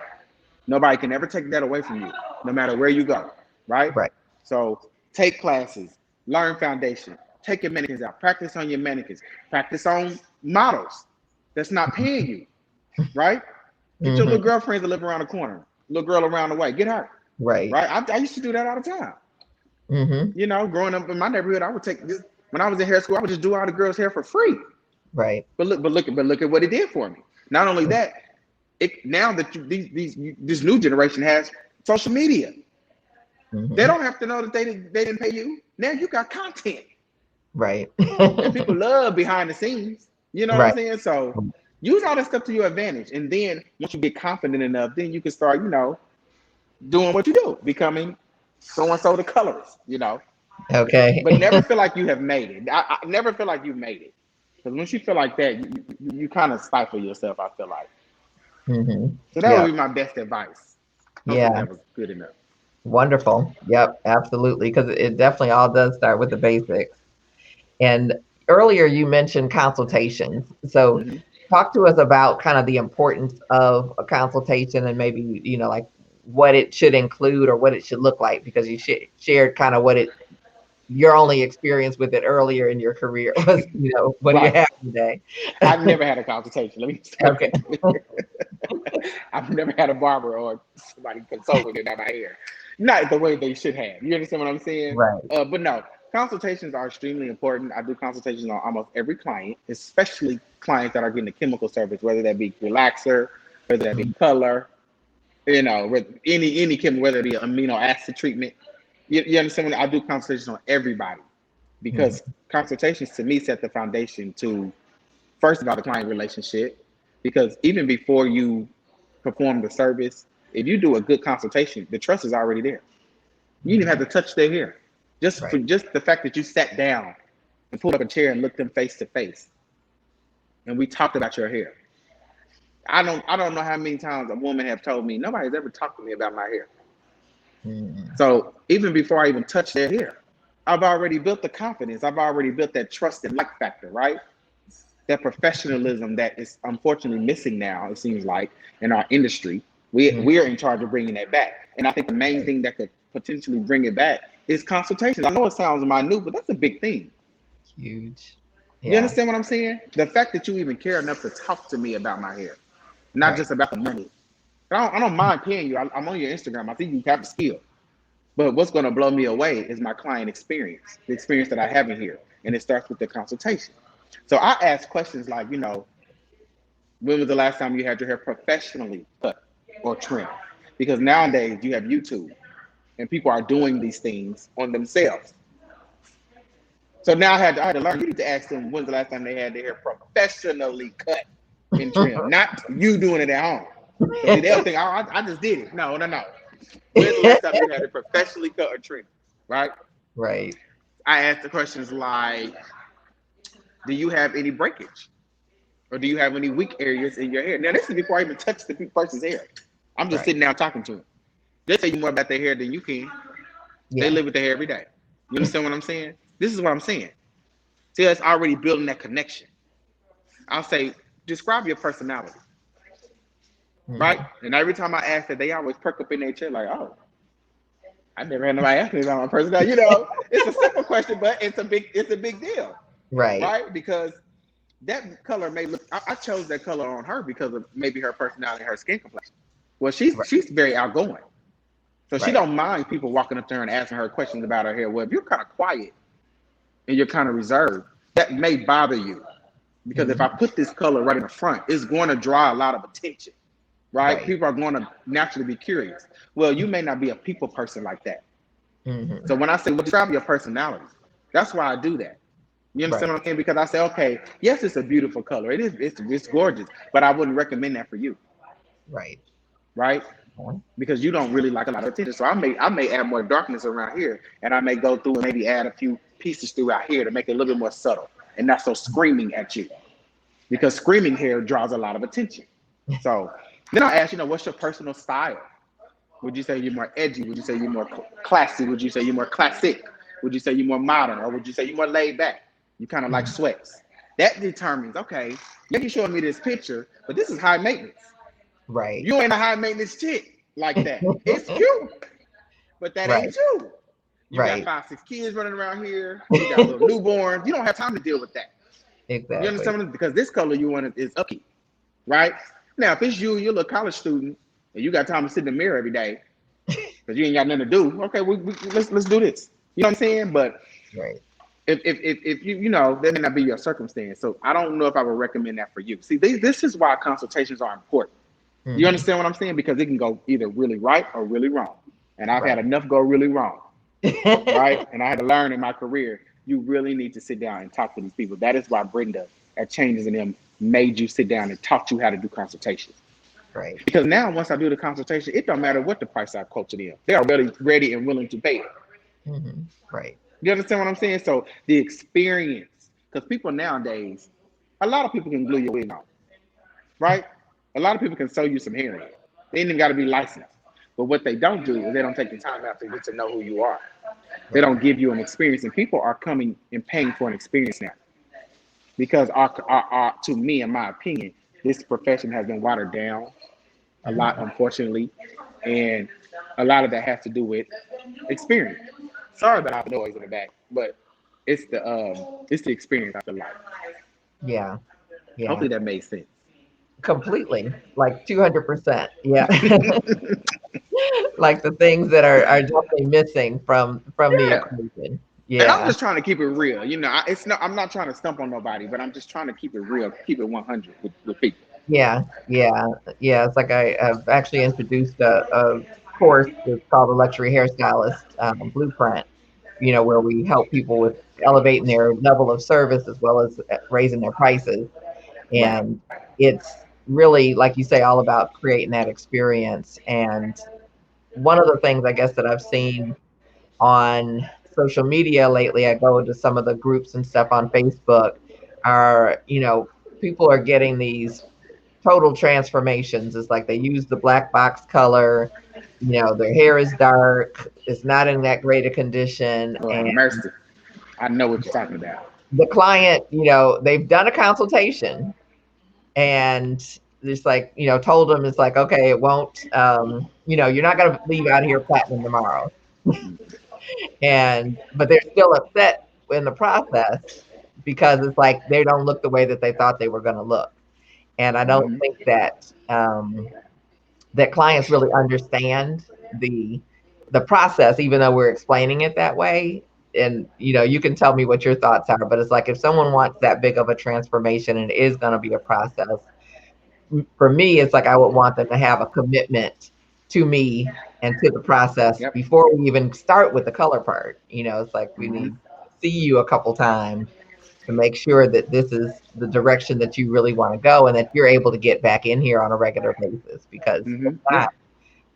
Nobody can ever take that away from you, no matter where you go, right? Right. So take classes, learn foundation, take your mannequins out, practice on your mannequins, practice on models that's not paying you, right? Get your little Mhm. girlfriends that live around the corner, little girl around the way, get her, Right. right? I used to do that all the time. Mhm. Growing up in my neighborhood, I would take this when I was in hair school. I would just do all the girls' hair for free. Right. But look at what it did for me. Not only that, it now that this new generation has social media, they Mhm. don't have to know that they didn't pay you. Now you got content, Right. and people love behind the scenes. You know what I'm Right. saying? So use all that stuff to your advantage, and then once you get confident enough, then you can start, doing what you do, becoming so and so the colorist. Okay. But never feel like you have made it. I never feel like you made it. Because once you feel like that, you kind of stifle yourself, I feel like. Mhm. So that would Yeah. be my best advice. Hopefully Yeah. that was good enough. Wonderful. Yep, absolutely. Because it definitely all does start with the basics. And earlier you mentioned consultations. So Hmm. talk to us about kind of the importance of a consultation and maybe, like what it should include or what it should look like because you shared kind of your only experience with it earlier in your career was, what do you Right. have today? I've never had a consultation. Let me start Okay. that clear. I've never had a barber or somebody consult with me about my hair. Not the way they should have. You understand what I'm saying? Right. But no, consultations are extremely important. I do consultations on almost every client, especially clients that are getting a chemical service, whether that be relaxer, whether that be color, with any chemical, whether it be amino acid treatment. You understand? I do consultations on everybody Mhm. because consultations to me set the foundation to first of all the client relationship. Because even before you perform the service, if you do a good consultation, the trust is already there. You didn't even have Mhm. to touch their hair. Just for Right. just the fact that you sat down and pulled up a chair and looked them face to face, and we talked about your hair. I don't know how many times a woman have told me nobody's ever talked to me about my hair. Mhm. So even before I even touch their hair, I've already built the confidence. I've already built that trust and like factor, right? That professionalism that is unfortunately missing now, it seems like, in our industry. We are in charge of bringing that back. And I think the main thing that could potentially bring it back is consultations. I know it sounds minute, but that's a big thing. Huge. You Yeah. understand what I'm saying? The fact that you even care enough to talk to me about my hair, not Right. just about the money. I don't mind paying you. I'm on your Instagram. I think you have the skill. But what's going to blow me away is my client experience, the experience that I have in here. And it starts with the consultation. So I ask questions like, when was the last time you had your hair professionally cut or trimmed? Because nowadays you have YouTube and people are doing these things on themselves. So now I had to learn. You need to ask them when's the last time they had their hair professionally cut and trimmed, not you doing it at home. Because see, they'll think, oh, I just did it. No, no, no. When's the last time you had it professionally cut or trimmed? Right? Right. I asked the questions like, do you have any breakage? Or do you have any weak areas in your hair? Now, this is before I even touch the person's hair. I'm just Right. sitting down talking to them. They tell you more about their hair than you can. They Yeah. live with their hair every day. You understand what I'm saying? This is what I'm saying. See, it's already building that connection. I'll say, describe your personality, right? Hmm. And every time I ask that, they always perk up in their chair like, oh, I never had nobody ask me about my personality. It's a simple question, but it's a big deal, Right. right? Because that color may look. I chose that color on her because of maybe her personality, her skin complexion. Well, Right. she's very outgoing, so she Right. don't mind people walking up to her and asking her questions about her hair. Well, if you're kind of quiet and you're kind of reserved, that may bother you because if I Hmm. put this color right in the front, it's going to draw a lot of attention, right? Right. People are going to naturally be curious. Well, you may not be a people person like that. Hmm. So when I say, well, describe your personality, that's why I do that. You understand Right. what I'm saying? Because I say, okay, yes, it's a beautiful color. It is, it's gorgeous, but I wouldn't recommend that for you, Right. right? Okay. Because you don't really like a lot of attention. So I may add more darkness around here, and I may go through and maybe add a few pieces throughout here to make it a little bit more subtle and not so screaming at you. Because screaming hair draws a lot of attention. So then I ask, what's your personal style? Would you say you're more edgy? Would you say you're more classy? Would you say you're more classic? Would you say you're more modern? Or would you say you're more laid back? You kind of like Mhm. sweats. That determines, okay, you're showing me this picture, but this is high maintenance. Right. You ain't a high maintenance chick like that. It's cute, but that Right. ain't you. You got Right. 5, 6 kids running around here. You got little newborns. You don't have time to deal with that. You Exactly. understand? Because this color you want is upkeep, right? Now, if it's you're a little college student, and you got time to sit in the mirror every day because you ain't got nothing to do. Okay, let's do this. You know what I'm saying? But Right. if that may not be your circumstance. So I don't know if I would recommend that for you. See, this is why consultations are important. You Hmm. understand what I'm saying? Because it can go either really right or really wrong. And I've had Right. enough go really wrong, right? And I had to learn in my career, you really need to sit down and talk to these people. That is why Brenda at Changes in Them made you sit down and taught you how to do consultations. Right. Because now once I do the consultation, it don't matter what the price I quote to them. They are really ready and willing to pay it. Hmm. Right. You understand what I'm saying? So the experience, because people nowadays, a lot of people can glue your wig on, right? A lot of people can sew you some hair in. They ain't even got to be licensed. But what they don't do is they don't take the time out to get to know who you are. They Right. don't give you an experience, and people are coming and paying for an experience now because to me, in my opinion, this profession has been watered down a lot, Hmm. unfortunately, and a lot of that has to do with experience. Sorry about all the noise in the back, but it's the experience I feel like. Yeah. Yeah. Hopefully that made sense. Completely. Like 200%. Yeah. Like the things that are definitely missing from the Yeah, equation. and I'm Yeah. just trying to keep it real. It's not. I'm not trying to stump on nobody, but I'm just trying to keep it real, keep it 100 with people. Yeah. Yeah. Yeah. It's like I've actually introduced a course that's called the Luxury Hairstylist Blueprint, where we help people with elevating their level of service as well as raising their prices. Right. And it's really, like you say, all about creating that experience. And one of the things I guess that I've seen on social media lately, I go to some of the groups and stuff on Facebook, are, people are getting these total transformations. It's like they use the black box color, their hair is dark, it's not in that great a condition. Lord And have mercy. I know what you're talking about. the client, they've done a consultation and just like, told them, it's like, okay, it won't, you're not going to leave out here platinum tomorrow. But they're still upset in the process because it's like they don't look the way that they thought they were going to look. And I don't Mm-hmm. think that clients really understand the process, even though we're explaining it that way. And you can tell me what your thoughts are, but it's like if someone wants that big of a transformation and it is going to be a process, for me, it's like I would want them to have a commitment to me and to the process Yep. before we even start with the color part. It's like we Mm-hmm. need to see you a couple times to make sure that this is the direction that you really want to go and that you're able to get back in here on a regular basis, because if Mm-hmm. not, Yep.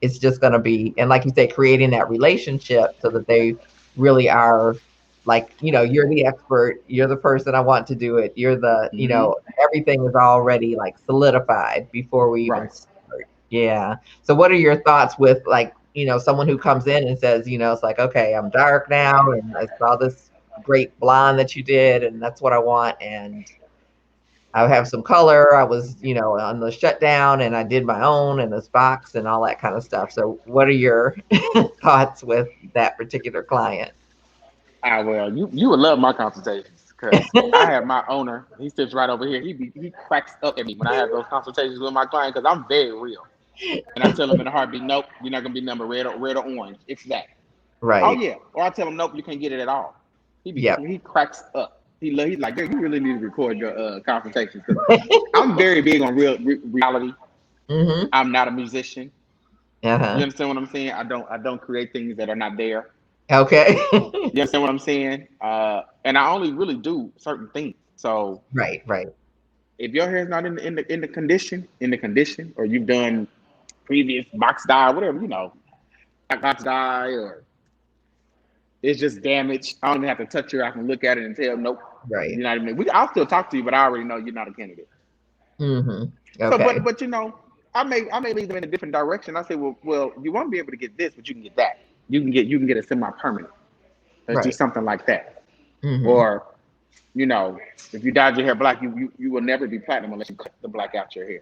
it's just going to be, and like you say, creating that relationship so that they really are like, you're the expert, you're the person I want to do it, you're the, Mm-hmm. everything is already like solidified before we even Right. start. Yeah. So what are your thoughts with like, someone who comes in and says, it's like, okay, I'm dark now and I saw this great blonde that you did and that's what I want, and I have some color. I was, on the shutdown and I did my own and this box and all that kind of stuff. So what are your thoughts with that particular client? Well, you would love my consultations because I have my owner. He sits right over here. He cracks up at me when I have those consultations with my client because I'm very real. And I tell him in a heartbeat, nope, you're not gonna be number red or orange. It's that. Oh Right. yeah. Or I tell him, nope, you can't get it at all. Yep. He cracks up. He's like, "Girl, you really need to record your consultations because I'm very big on reality. Mm-hmm. I'm not a musician. You Uh-huh. understand what I'm saying? I don't create things that are not there. Okay. You understand what I'm saying? And I only really do certain things. So Right, right, if your hair is not in the condition, or you've done previous box dye, whatever, box dye, or it's just damaged, I don't even have to touch her. I can look at it and tell, nope, right. you're not even. I'll still talk to you, but I already know you're not a candidate. Mm-hmm. So, Okay. but I may lead them in a different direction. I say, well, you won't be able to get this, but you can get that. You can get a semi permanent. Let's do Right. something like that. Mm-hmm. Or if you dyed your hair black, you will never be platinum unless you cut the black out your hair.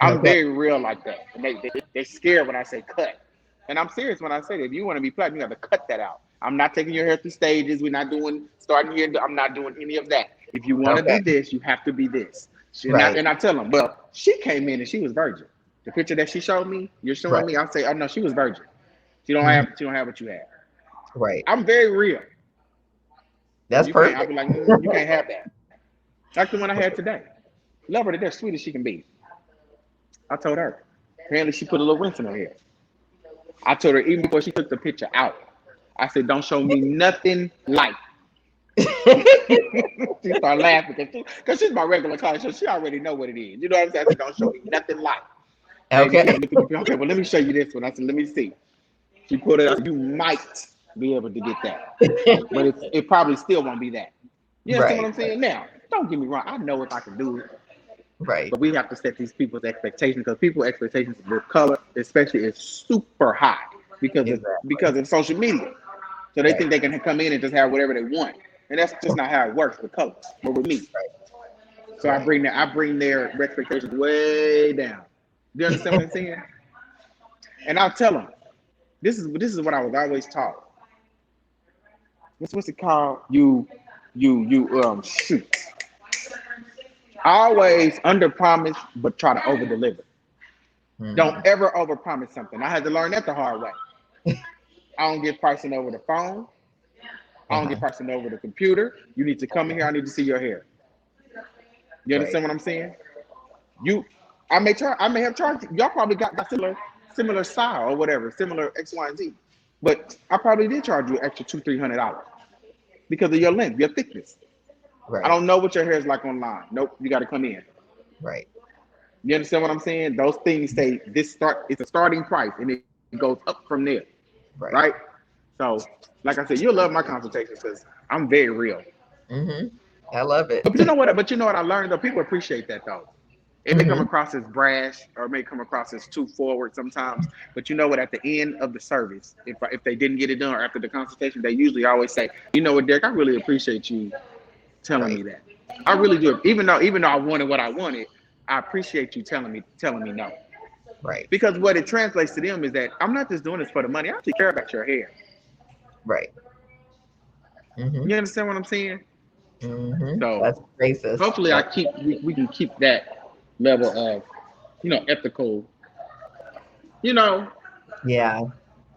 I'm Okay. very real like that. And they scared when I say cut. And I'm serious when I say that. If you want to be platinum, you have to cut that out. I'm not taking your hair through stages. We're not doing starting here. I'm not doing any of that. If you want to Okay. be this, you have to be this. Right. And I tell them, well, she came in and she was virgin. The picture that she showed me, you're showing Right. me. I say, oh no, she was virgin. Mm-hmm. She don't have what you have. Right. I'm very real. That's You can't. I'll perfect. be like, you can't have that. Like the one I had today. Love her to death, sweet as she can be. I told her. Apparently, she put a little rinse in her hair. I told her even before she took the picture out. I said, "Don't show me nothing like." She started laughing because she's my regular client, so she already know what it is. You know what I'm saying? I said, "Don't show me nothing like." Baby Okay. kept looking at me. Okay, well, let me show you this one. I said, "Let me see." She put it up. You might be able to get that, but it probably still won't be that. You understand what Right. I'm saying? Now, don't get me wrong. I know if I can do it. Right. But we have to set these people's expectations because people's expectations with color, especially, is super high Exactly. because of social media. So they Right. think they can come in and just have whatever they want, and that's just not how it works with colors. But with me, so Right. I bring their expectations way down. Do you understand what I'm saying? And I'll tell them this is what I was always taught. What's it called? Shoot. Always under promise, but try to over deliver. Don't Mm-hmm. ever overpromise something. I had to learn that the hard way. I don't get pricing over the phone. I don't get Uh-huh. pricing over the computer. You need to come in here. I need to see your hair. You Right. understand what I'm saying? You, I may have charged. Y'all probably got similar style or whatever, similar X, Y, and Z. But I probably did charge you extra $200-300 because of your length, your thickness. I Right. don't know what your hair is like online. Nope, you got to come in. Right. You understand what I'm saying? Those things say it's a starting price and it goes up from there, right? Right. So, like I said, you'll love my consultations because I'm very real. Mm-hmm. I love it. But you know what? But you know what I learned though? People appreciate that though. It may come Mm-hmm. across as brash or it may come across as too forward sometimes. But you know what? At the end of the service, if they didn't get it done or after the consultation, they usually always say, "You know what, Derek? I really appreciate you telling Right. me that. I really do. Even though I wanted what I wanted, I appreciate you telling me no. Right. Because what it translates to them is that I'm not just doing this for the money. I actually care about your hair. Right. You understand what I'm saying? So That's racist. hopefully But we can keep that level of, ethical, you know. yeah,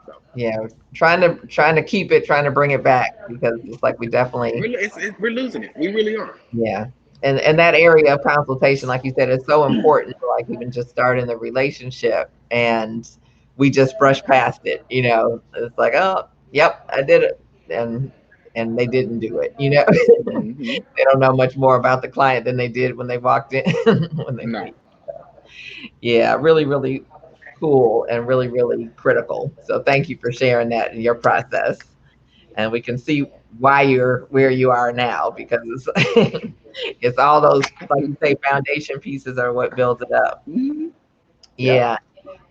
So yeah. Trying to keep it, trying to bring it back because it's like we definitely, we're losing it. We really are. yeah. And that area of consultation, like you said, is so important to like even just starting the relationship. And we just brush past it, you know. It's like, oh, yep, I did it. And they didn't do it, you know. Hmm. They don't know much more about the client than they did when they walked in when they No. see. Yeah, really, really cool and really, really critical. So thank you for sharing that in your process. And we can see why you're where you are now because it's, it's all those, like you say, foundation pieces are what builds it up. Hmm. Yep. Yeah.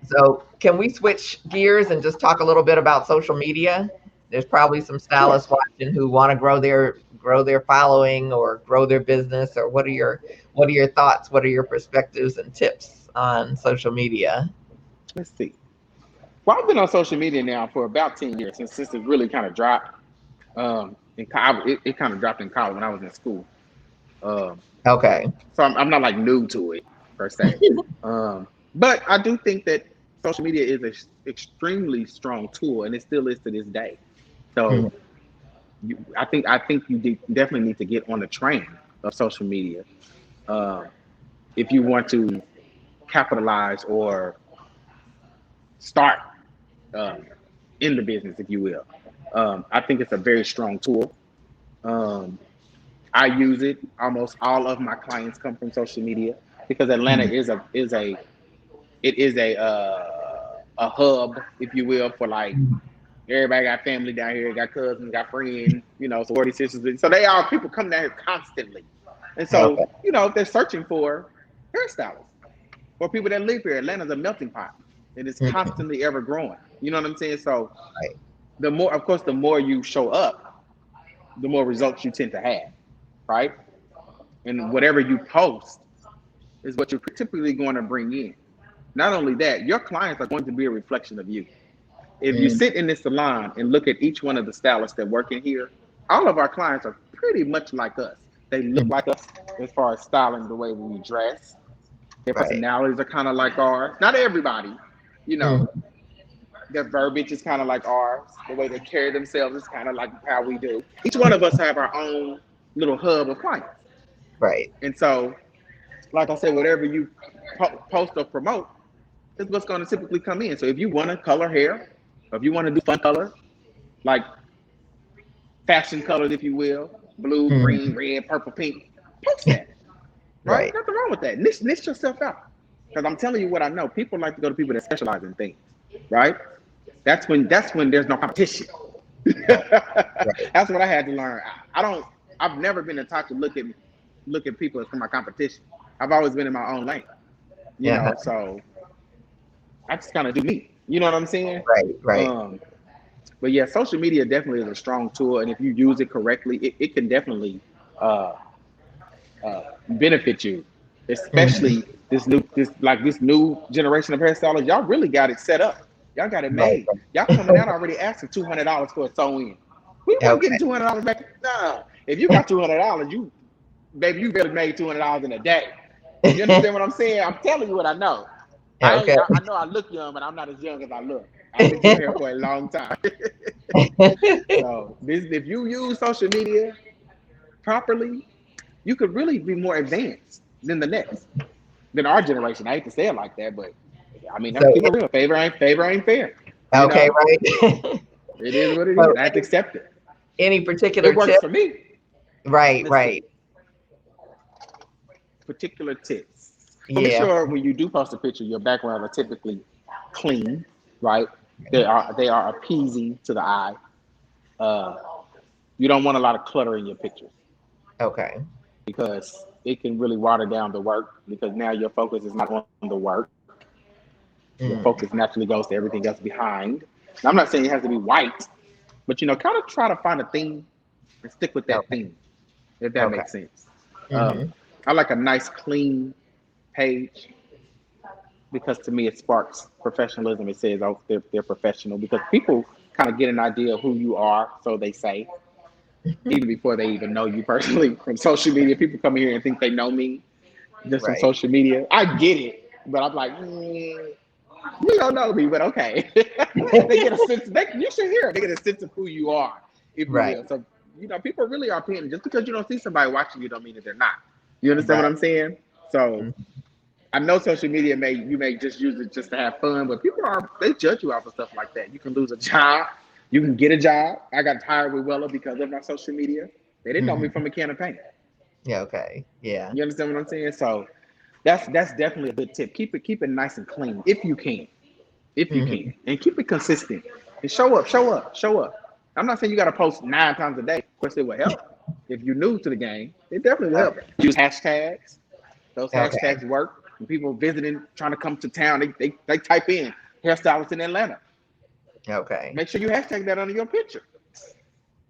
So can we switch gears and just talk a little bit about social media? There's probably some Sure. stylists watching who want to grow their following or grow their business. Or what are your thoughts? What are your perspectives and tips on social media? Let's see. Well, I've been on social media now for about 10 years since it really kind of dropped. In college, it kind of dropped in college when I was in school. Um, Okay. so I'm not like new to it per se. But I do think that social media is an extremely strong tool, and it still is to this day. So Mhm. I think you definitely need to get on the train of social media uh, if you want to capitalize or start um, in the business, if you will. I think it's a very strong tool. Um, I use it. Almost all of my clients come from social media because Atlanta Mhm. is a hub, if you will, for like everybody got family down here, got cousins, got friends, sorority sisters. So they all people come down here constantly, and Okay. so they're searching for hairstylists or people that live here. Atlanta's a melting pot, and it's Mhm. constantly ever growing. You know what I'm saying? So Right. the more, of course, the more you show up, the more results you tend to have, right? And whatever you post is what you're typically going to bring in. Not only that, your clients are going to be a reflection of you. If you Mhm. sit in this salon and look at each one of the stylists that work in here, all of our clients are pretty much like us. They look Mhm. like us as far as styling, the way we dress. Their Right. personalities are kind of like ours. Not everybody, you know. Mhm. Their verbiage is kind of like ours. The way they carry themselves is kind of like how we do. Each one of us have our own little hub of clients. Right. And so, like I said, whatever you post or promote is what's going to typically come in. So if you want to color hair, or if you want to do fun color, like fashion colors, if you will, blue, Mhm. green, red, purple, pink, post that, right? Right. Nothing wrong with that. Niche yourself out. Because I'm telling you what I know. People like to go to people that specialize in things, right? That's when there's no competition. Right. Right. That's what I had to learn. I don't. I've never been the type to look at people as my competition. I've always been in my own lane, Yeah. So I just kind of do me. You know what I'm saying? Right. Right. Um, but yeah, social media definitely is a strong tool, and if you use it correctly, it can definitely uh, benefit you. Mhm. Especially this new generation of hairstylists. Y'all really got it set up. Y'all got it Right. made. Y'all coming out already asking $200 for a sew in. We weren't getting Okay. $200 back. Nah, if you got $200, you really made $200 in a day. You understand what I'm saying? I'm telling you what I know. Okay. I know I look young, but I'm not as young as I look. I've been doing hair for a long time. So if you use social media properly, you could really be more advanced than our generation. I hate to say it like that, but I mean, let's So keep it real. Favor ain't fair. You okay. know, Right. it is what it is. So I have to accept it. any particular It works tip? for me. Right. Let's see. Right. Particular tips. Well, be Yeah. sure when you do post a picture, your background are typically clean, right? They are appeasing to the eye. Uh, you don't want a lot of clutter in your pictures Okay. because it can really water down the work because now your focus is not on the work. Your focus Mm. naturally goes to everything else behind. Now, I'm not saying it has to be white, but kind of try to find a theme and stick with that Okay. theme, if that Okay. makes sense. Um, Hmm. I like a nice, clean, page because to me it sparks professionalism. It says, oh, they're professional because people kind of get an idea of who you are, so they say, even before they even know you personally from social media. People come here and think they know me just from Right. social media. I get it, but I'm like, you don't know me, but okay. They get a sense. You should hear it. They get a sense of who you are, if you Right. will. So people really are paying. Just because you don't see somebody watching you, don't mean that they're not. You understand what Right. I'm saying? So Mhm. I know social media may just use it just to have fun, but they judge you off of stuff like that. You can lose a job, you can get a job. I got hired with Wella because of my social media. They didn't know me Mhm. from a can of paint. Yeah. Okay. Yeah. You understand what I'm saying? So that's definitely a good tip. Keep it nice and clean if you can, Hmm. and keep it consistent and show up. I'm not saying you got to post 9 times a day. Of course, it will help if you're new to the game. It definitely will help. Okay. Use hashtags. Those Okay. hashtags work. When people visiting, trying to come to town, they type in hairstylist in Atlanta. Okay. Make sure you hashtag that under your picture.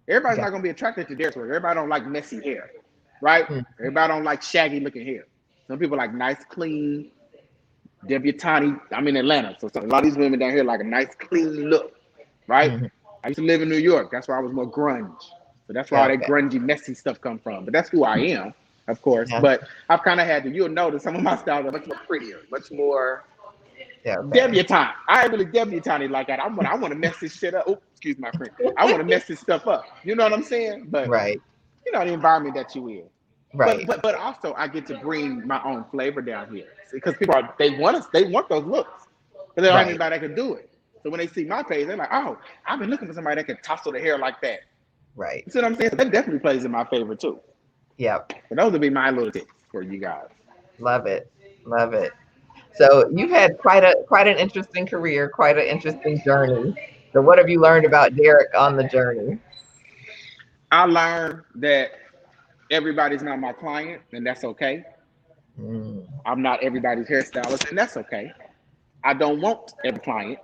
Everybody's Got. not gonna be attracted to Derek's work. Everybody don't like messy hair, right? Mm. Everybody don't like shaggy looking hair. Some people like nice, clean, debutante. I'm in Atlanta, so a lot of these women down here like a nice, clean look, right? Mhm. I used to live in New York. That's why I was more grunge. So that's where all that Okay. grungy, messy stuff come from. But that's who I am, of course. Yeah. But I've kind of had to. You'll notice some of my styles are much more prettier, much more Yeah. Okay. debutante. I ain't really debutante like that. I want to mess this shit up. Oh, excuse my friend. I want to mess this stuff up. You know what I'm saying? But Right. the environment that you in. But Right. but also I get to bring my own flavor down here because they want those looks, but they don't have Right. anybody that can do it. So when they see my page, they're like, oh, I've been looking for somebody that can tussle the hair like that. Right. You see what I'm saying? So that definitely plays in my favor too. Yep. So those would be my little tips for you guys. Love it. Love it. So you've had quite an interesting career, quite an interesting journey. So what have you learned about Dereq on the journey? I learned that everybody's not my client, and that's okay. Mm. I'm not everybody's hairstylist, and that's okay. I don't want every client,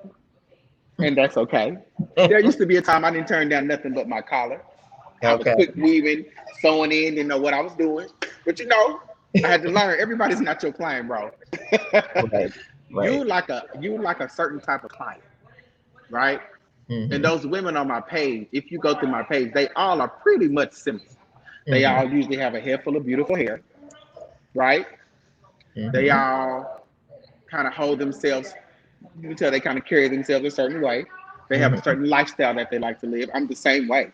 and that's okay. There used to be a time I didn't turn down nothing but my collar. I was Okay. quick weaving, sewing in, didn't know what I was doing. But I had to learn everybody's not your client, bro. Right. Right. you like a certain type of client, right? And Hmm. those women on my page, if you go through my page, they all are pretty much similar. They Hmm. all usually have a head full of beautiful hair, right? They Hmm. all kind of hold themselves, you can tell they kind of carry themselves a certain way. They have a Hmm. certain lifestyle that they like to live. I'm the same way.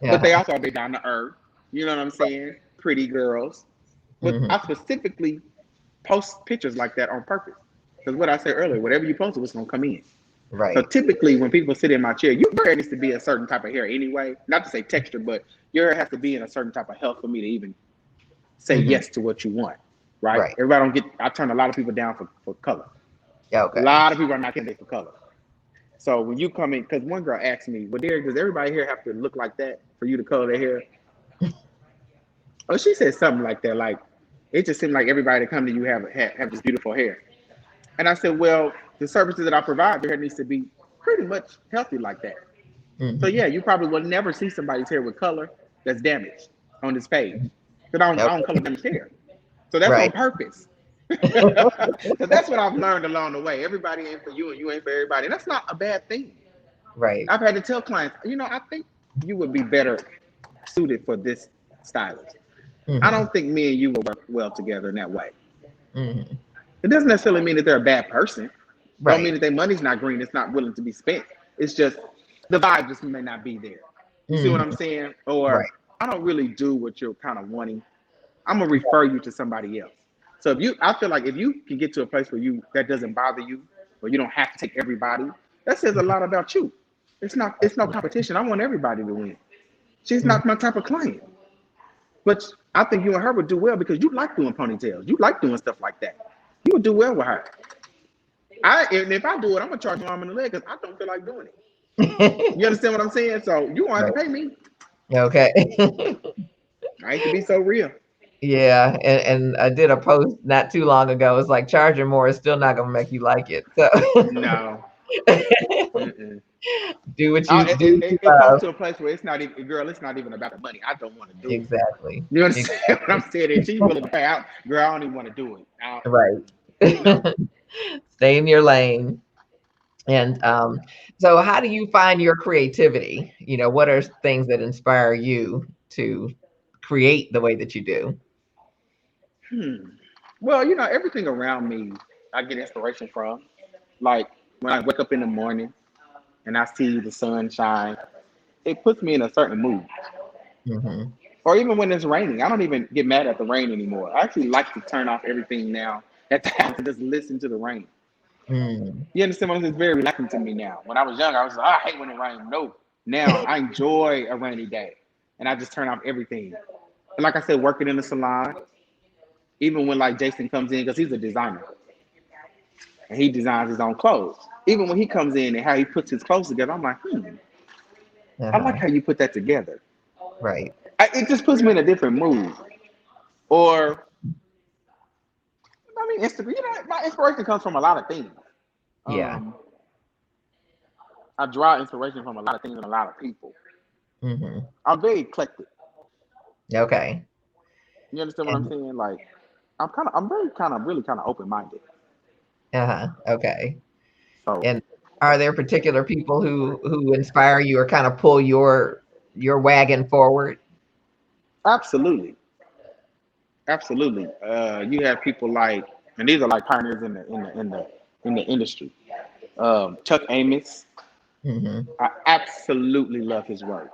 But they Uh-huh. also are big down to earth. You know what I'm saying? Pretty girls. But Hmm. I specifically post pictures like that on purpose. Because what I said earlier, whatever you post, what's gonna come in. So Right. typically when people sit in my chair, your hair needs to be a certain type of hair anyway. Not to say texture, but your hair has to be in a certain type of health for me to even say Hmm. yes to what you want. Right? Right. Everybody don't get I turn a lot of people down for color. Yeah. A Okay. lot of people are not candidates for color. So when you come in, because one girl asked me, well, Derek, does everybody here have to look like that for you to color their hair? Oh, she said something like that. Like, it just seemed like everybody that come to you have this beautiful hair. And I said, well, the services that I provide, your hair needs to be pretty much healthy like that. So Hmm. yeah, you probably will never see somebody's hair with color that's damaged on this page. Because I don't Okay. color damaged hair. So that's on Right. purpose. So that's what I've learned along the way. Everybody ain't for you and you ain't for everybody. And that's not a bad thing. Right. I've had to tell clients, I think you would be better suited for this stylist. I Hmm. don't think me and you will work well together in that way. Hmm. It doesn't necessarily mean that they're a bad person. Don't mean Right. that their money's not green. It's not willing to be spent. It's just the vibe just may not be there. You see what I'm Hmm. saying? Or Right. I don't really do what you're kind of wanting. I'm gonna refer you to somebody else. So I feel like if you can get to a place where that doesn't bother you, or you don't have to take everybody, that says a lot about you. It's no competition. I want everybody to win. She's Hmm. not my type of client. But I think you and her would do well because you like doing ponytails. You like doing stuff like that. You would do well with her. And if I do it, I'm gonna charge you arm and a leg because I don't feel like doing it. You understand what I'm saying? So you won't have to Right. pay me. Okay. I hate to be so real. Yeah, and I did a post not too long ago. It's like charging more is still not gonna make you like it. So No. Mm-mm. Do what you do. What you It comes love. to a place where it's not even, girl, it's not even about the money. I don't want to do it. Exactly. You understand what I'm Exactly. saying? If she's willing to pay out, girl, I don't even want to do it. Right. You know. Stay in your lane. And so how do you find your creativity? What are things that inspire you to create the way that you do? Hmm. Well, everything around me, I get inspiration from. Like when I wake up in the morning and I see the sun shine, it puts me in a certain mood. Hmm. Or even when it's raining, I don't even get mad at the rain anymore. I actually like to turn off everything now at the house and just listen to the rain. Mm. You understand what I'm saying? It's very relaxing to me now. When I was younger, I was like, I hate when it rains. No. Now I enjoy a rainy day and I just turn off everything. And like I said, working in the salon, even when like Jason comes in, because he's a designer and he designs his own clothes. Even when he comes in and how he puts his clothes together, I'm like, I like Uh-huh. how you put that together. Right. It just puts me in a different mood. Or, I mean, my inspiration comes from a lot of things. Yeah. Um, I draw inspiration from a lot of things and a lot of people. Hmm. I'm very eclectic. Okay. You understand what I'm And saying? Like, I'm very really kind of open minded. uh-huh. Okay. So, And are there particular people who inspire you or kind of pull your wagon forward? absolutely, absolutely. You have people like, and these are like pioneers in the industry. Chuck Amos, Hmm. I absolutely love his work.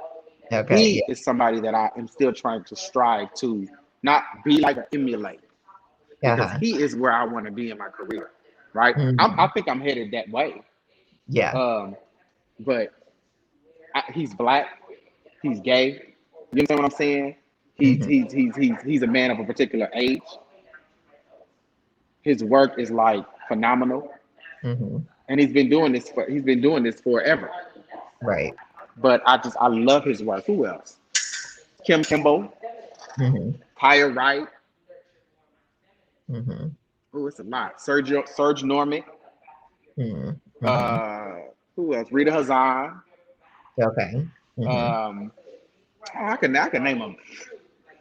Okay. He is somebody that I am still trying to strive to not be like or emulate Yeah. because Uh-huh. he is where I want to be in my career. Right? I Hmm. think I'm headed that way. Yeah. Um, but he's black. He's gay. You understand what I'm saying? Hmm. He's a man of a particular age. His work is like phenomenal, Hmm. and he's been doing this forever. Right. But I love his work. Who else? Kim Kimbo, Hmm. Tyre Wright. Hmm. Oh, it's a lot. Serge Norman. Hmm. Hmm. Uh, who else? Rita Hazan. Okay. Hmm. Um, I can name them.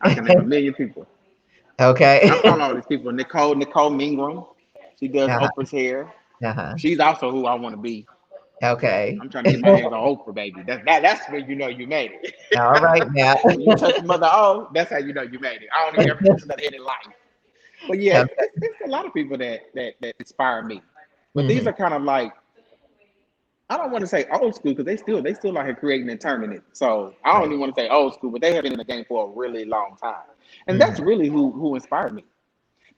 I can name a million people. I'm Okay. calling all these people. Nicole Mingram. She does Uh-huh. Oprah's hair. Uh-huh. She's also who I want to be. Okay. I'm trying to get my hands on Oprah, baby. That's when you know you made it. All right now. When you touch Mother O, that's how you know you made it. I don't even ever touch another head in life. But yeah, Okay. it's a lot of people that inspire me. But these Hmm. are kind of like I don't want to say old school because they still out here creating and turning it. So I don't Right. even want to say old school, but they have been in the game for a really long time, and that's Hmm. really who inspired me.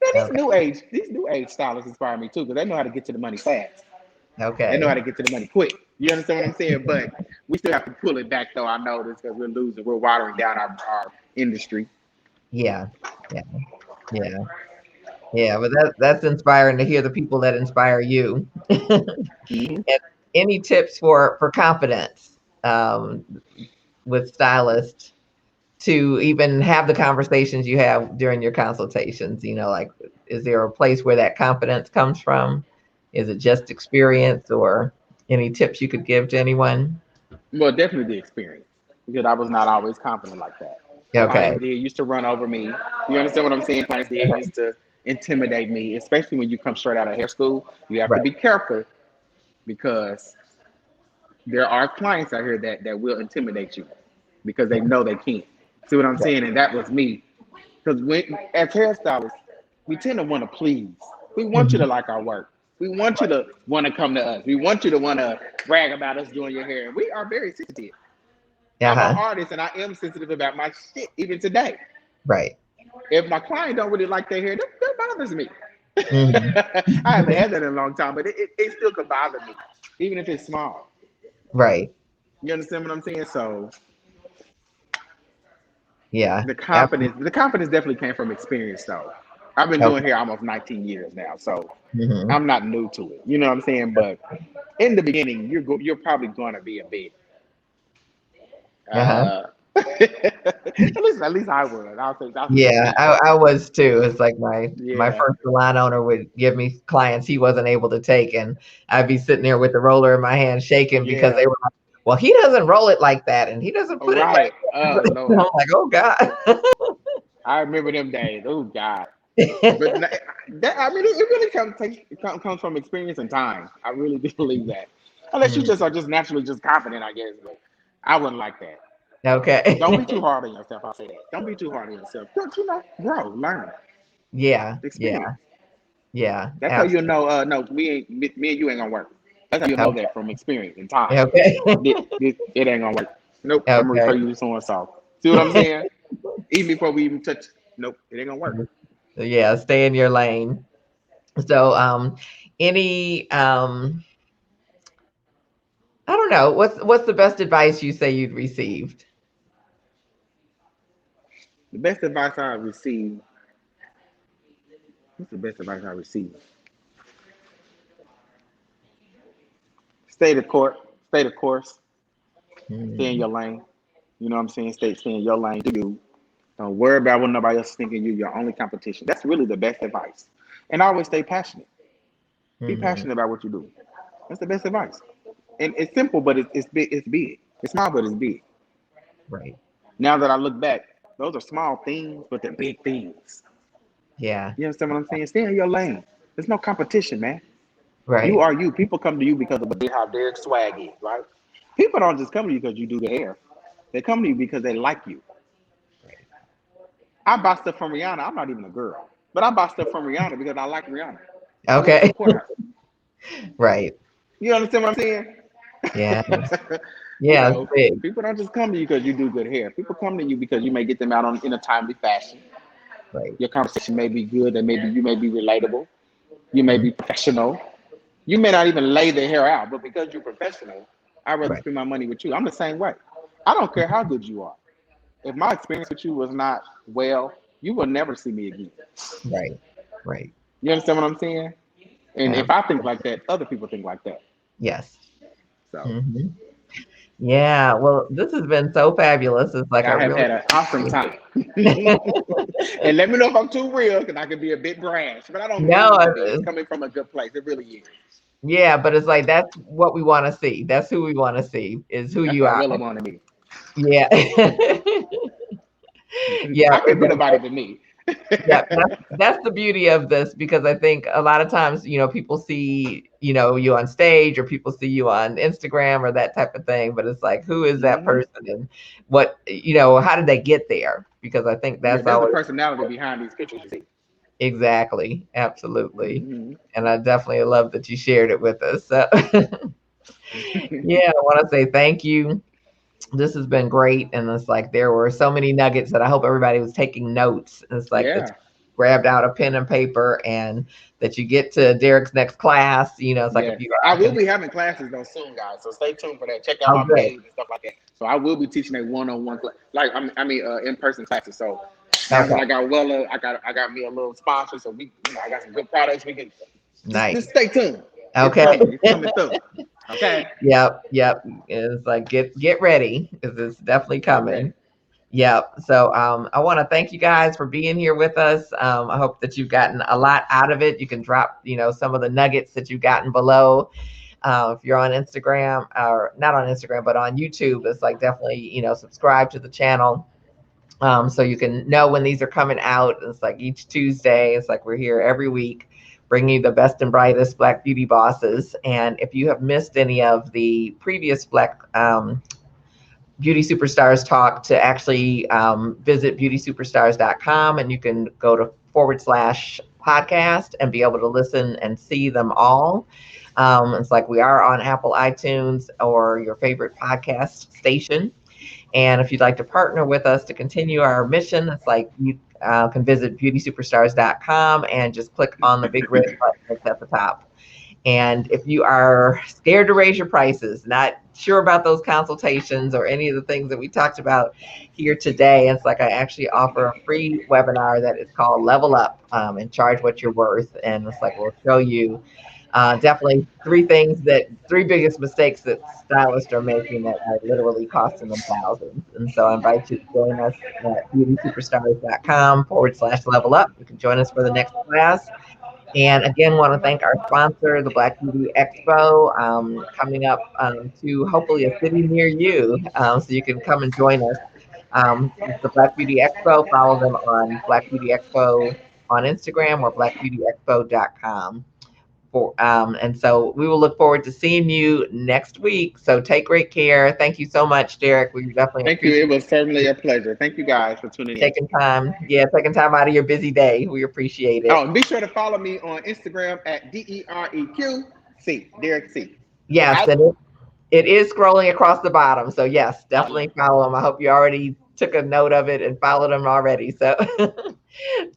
Now Okay. these new age stylists inspire me too because they know how to get to the money fast. They know how Okay. to get to the money quick. You understand what I'm saying? But we still have to pull it back though. I know this because we're watering down our industry. Yeah. Yeah. Yeah. Yeah. But that's inspiring to hear the people that inspire you. Hmm. And any tips for confidence with stylists to even have the conversations you have during your consultations? Like, is there a place where that confidence comes from? Is it just experience, or any tips you could give to anyone? Well, definitely the experience because I was not always confident like that. Okay. Clients did used to run over me. You understand what I'm saying? Clients did used to intimidate me, especially when you come straight out of hair school. You have to Right. be careful because there are clients out here that will intimidate you because they know they can't. See what I'm Right. saying? And that was me. Because when as hairstylists, we tend to want to please. We want you Hmm. to like our work. We want you to want to come to us. We want you to want to brag about us doing your hair. We are very sensitive. I'm an Uh-huh. artist and I am sensitive about my shit even today. Right. If my client don't really like their hair, that bothers me. Hmm. I haven't had that in a long time, but it still could bother me, even if it's small. Right. You understand what I'm saying? So Yeah. the confidence definitely came from experience though. I've been doing Okay. hair almost 19 years now, so Hmm. I'm not new to it. You know what I'm saying? But in the beginning, you're probably going to be a bit Uh-huh. At least I would. I'll say Yeah, that. I was too. It's like my Yeah. first salon owner would give me clients he wasn't able to take, and I'd be sitting there with the roller in my hand shaking because Yeah. they were like, "Well, he doesn't roll it like that, and he doesn't put it like Right. that." Oh And I'm Lord. like, "Oh God." I remember them days. Oh God. But that, I mean, it really comes from experience and time. I really do believe that. Unless you Mm, just are just naturally just confident, I guess. But I wouldn't like that. Don't be too okay. hard on yourself. I'll say that. Don't be too hard on yourself. Don't grow, learn, Yeah, yeah, experience. yeah. That's how you Absolutely. know. No, me and you ain't gonna work. That's how you know that from experience and time. Okay. It ain't gonna work. Nope. I'm gonna refer Okay. you to someone else. See what I'm saying? Even before we even touch. Nope. It ain't gonna work. Yeah, stay in your lane. So, any I don't know, what's the best advice you say you'd received? The best advice I received. What's the best advice I received? Stay the court. Stay the course. Stay in Mm, your lane. You know what I'm saying? Stay in your lane. Do you. Don't worry about what nobody else is thinking. You're your only competition. That's really the best advice. And always stay passionate. Be mhm, passionate about what you do. That's the best advice. And it's simple, but it's big. It's big. It's small, but it's big. right. Now that I look back, those are small things, but they're big things. Yeah, You understand what I'm saying? Stay in your lane. There's no competition, man. You right. are you. People come to you because of how Dereq swag is, right? People don't just come to you because you do the hair. They come to you because they like you. Right. I buy stuff from Rihanna. I'm not even a girl, but I buy stuff from Rihanna because I like Rihanna. I want to Okay. support her. Right. You understand what I'm saying? Yeah. You Yeah, it's know, big. people don't just come to you because you do good hair. People come to you because you may get them out in a timely fashion. Right. Your conversation may be good, and maybe you may be relatable. You may Mhm, be professional. You may not even lay the hair out, but because you're professional, I'd rather right. spend my money with you. I'm the same way. I don't care how good you are. If my experience with you was not well, you will never see me again. Right. Right. You understand what I'm saying? And if I think Absolutely. like that, other people think like that. Yes. So Mhm. Yeah, well, this has been so fabulous. It's like I I have really had an awesome time. And let me know if I'm too real, because I can be a bit brash, but I don't No, mean to be. It's coming from a good place. It really is. yeah, but it's like that's what we want to see. That's who we want to see is who That's you what are. Wella wanted me. Yeah. Yeah, I can't be nobody but me. yeah, that's the beauty of this because I think a lot of times, people see, you on stage or people see you on Instagram or that type of thing, but it's like, who is that Hmm. person and how did they get there? Because I think Yeah, that's there's a always personality behind these pictures you see. exactly, absolutely. Hmm. And I definitely love that you shared it with us. So yeah, I want to say thank you. This has been great. And it's like there were so many nuggets that I hope everybody was taking notes. And it's like that Yeah, you grabbed out a pen and paper and that you get to Derek's next class. It's like if yes. you I are will be having classes though soon, guys. So stay tuned for that. Check out oh my good. page and stuff like that. So I will be teaching a one-on-one class, like in-person classes. So now that Okay. I got Wella, I got me a little sponsor. So I got some good products. We can Nice. just stay tuned. It's Okay. coming. It's coming through. Okay. Yep. Yep. It's like get ready because it's definitely Get coming. ready. Yep. So I want to thank you guys for being here with us. I hope that you've gotten a lot out of it. You can drop, some of the nuggets that you've gotten below. If you're on Instagram or not on Instagram, but on YouTube, it's like definitely, subscribe to the channel. So you can know when these are coming out. It's like each Tuesday. It's like we're here every week, bringing you the best and brightest Black beauty bosses. And if you have missed any of the previous Black Beauty Superstars talk, to actually visit beautysuperstars.com and you can go to /podcast and be able to listen and see them all. It's like we are on Apple iTunes or your favorite podcast station. And if you'd like to partner with us to continue our mission, it's like you can visit beautysuperstars.com and just click on the big red button that's at the top. And if you are scared to raise your prices, not sure about those consultations or any of the things that we talked about here today, it's like I actually offer a free webinar that is called Level Up and Charge What You're Worth. And it's like we'll show you Definitely three biggest mistakes that stylists are making that are literally costing them thousands. And so I invite you to join us at beautysuperstars.com/level up. You can join us for the next class. And again, want to thank our sponsor, the Black Beauty Expo, coming up to hopefully a city near you, so you can come and join us. It's the Black Beauty Expo. Follow them on Black Beauty Expo on Instagram or blackbeautyexpo.com. And so we will look forward to seeing you next week. So take great care. Thank you so much, Dereq. We definitely Thank you. It appreciate was certainly a pleasure. Thank you guys for tuning in. taking time. Yeah, taking time out of your busy day. We appreciate Oh, it. and be sure to follow me on Instagram at DEREQC, Dereq C. Yes, Out. and it is scrolling across the bottom. So yes, Oh, yeah. definitely follow them. I hope you already took a note of it and followed them already. So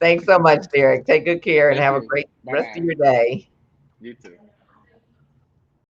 thanks so much, Dereq. Take good care and Thank have a you. great Bye rest of bye. your day. You too.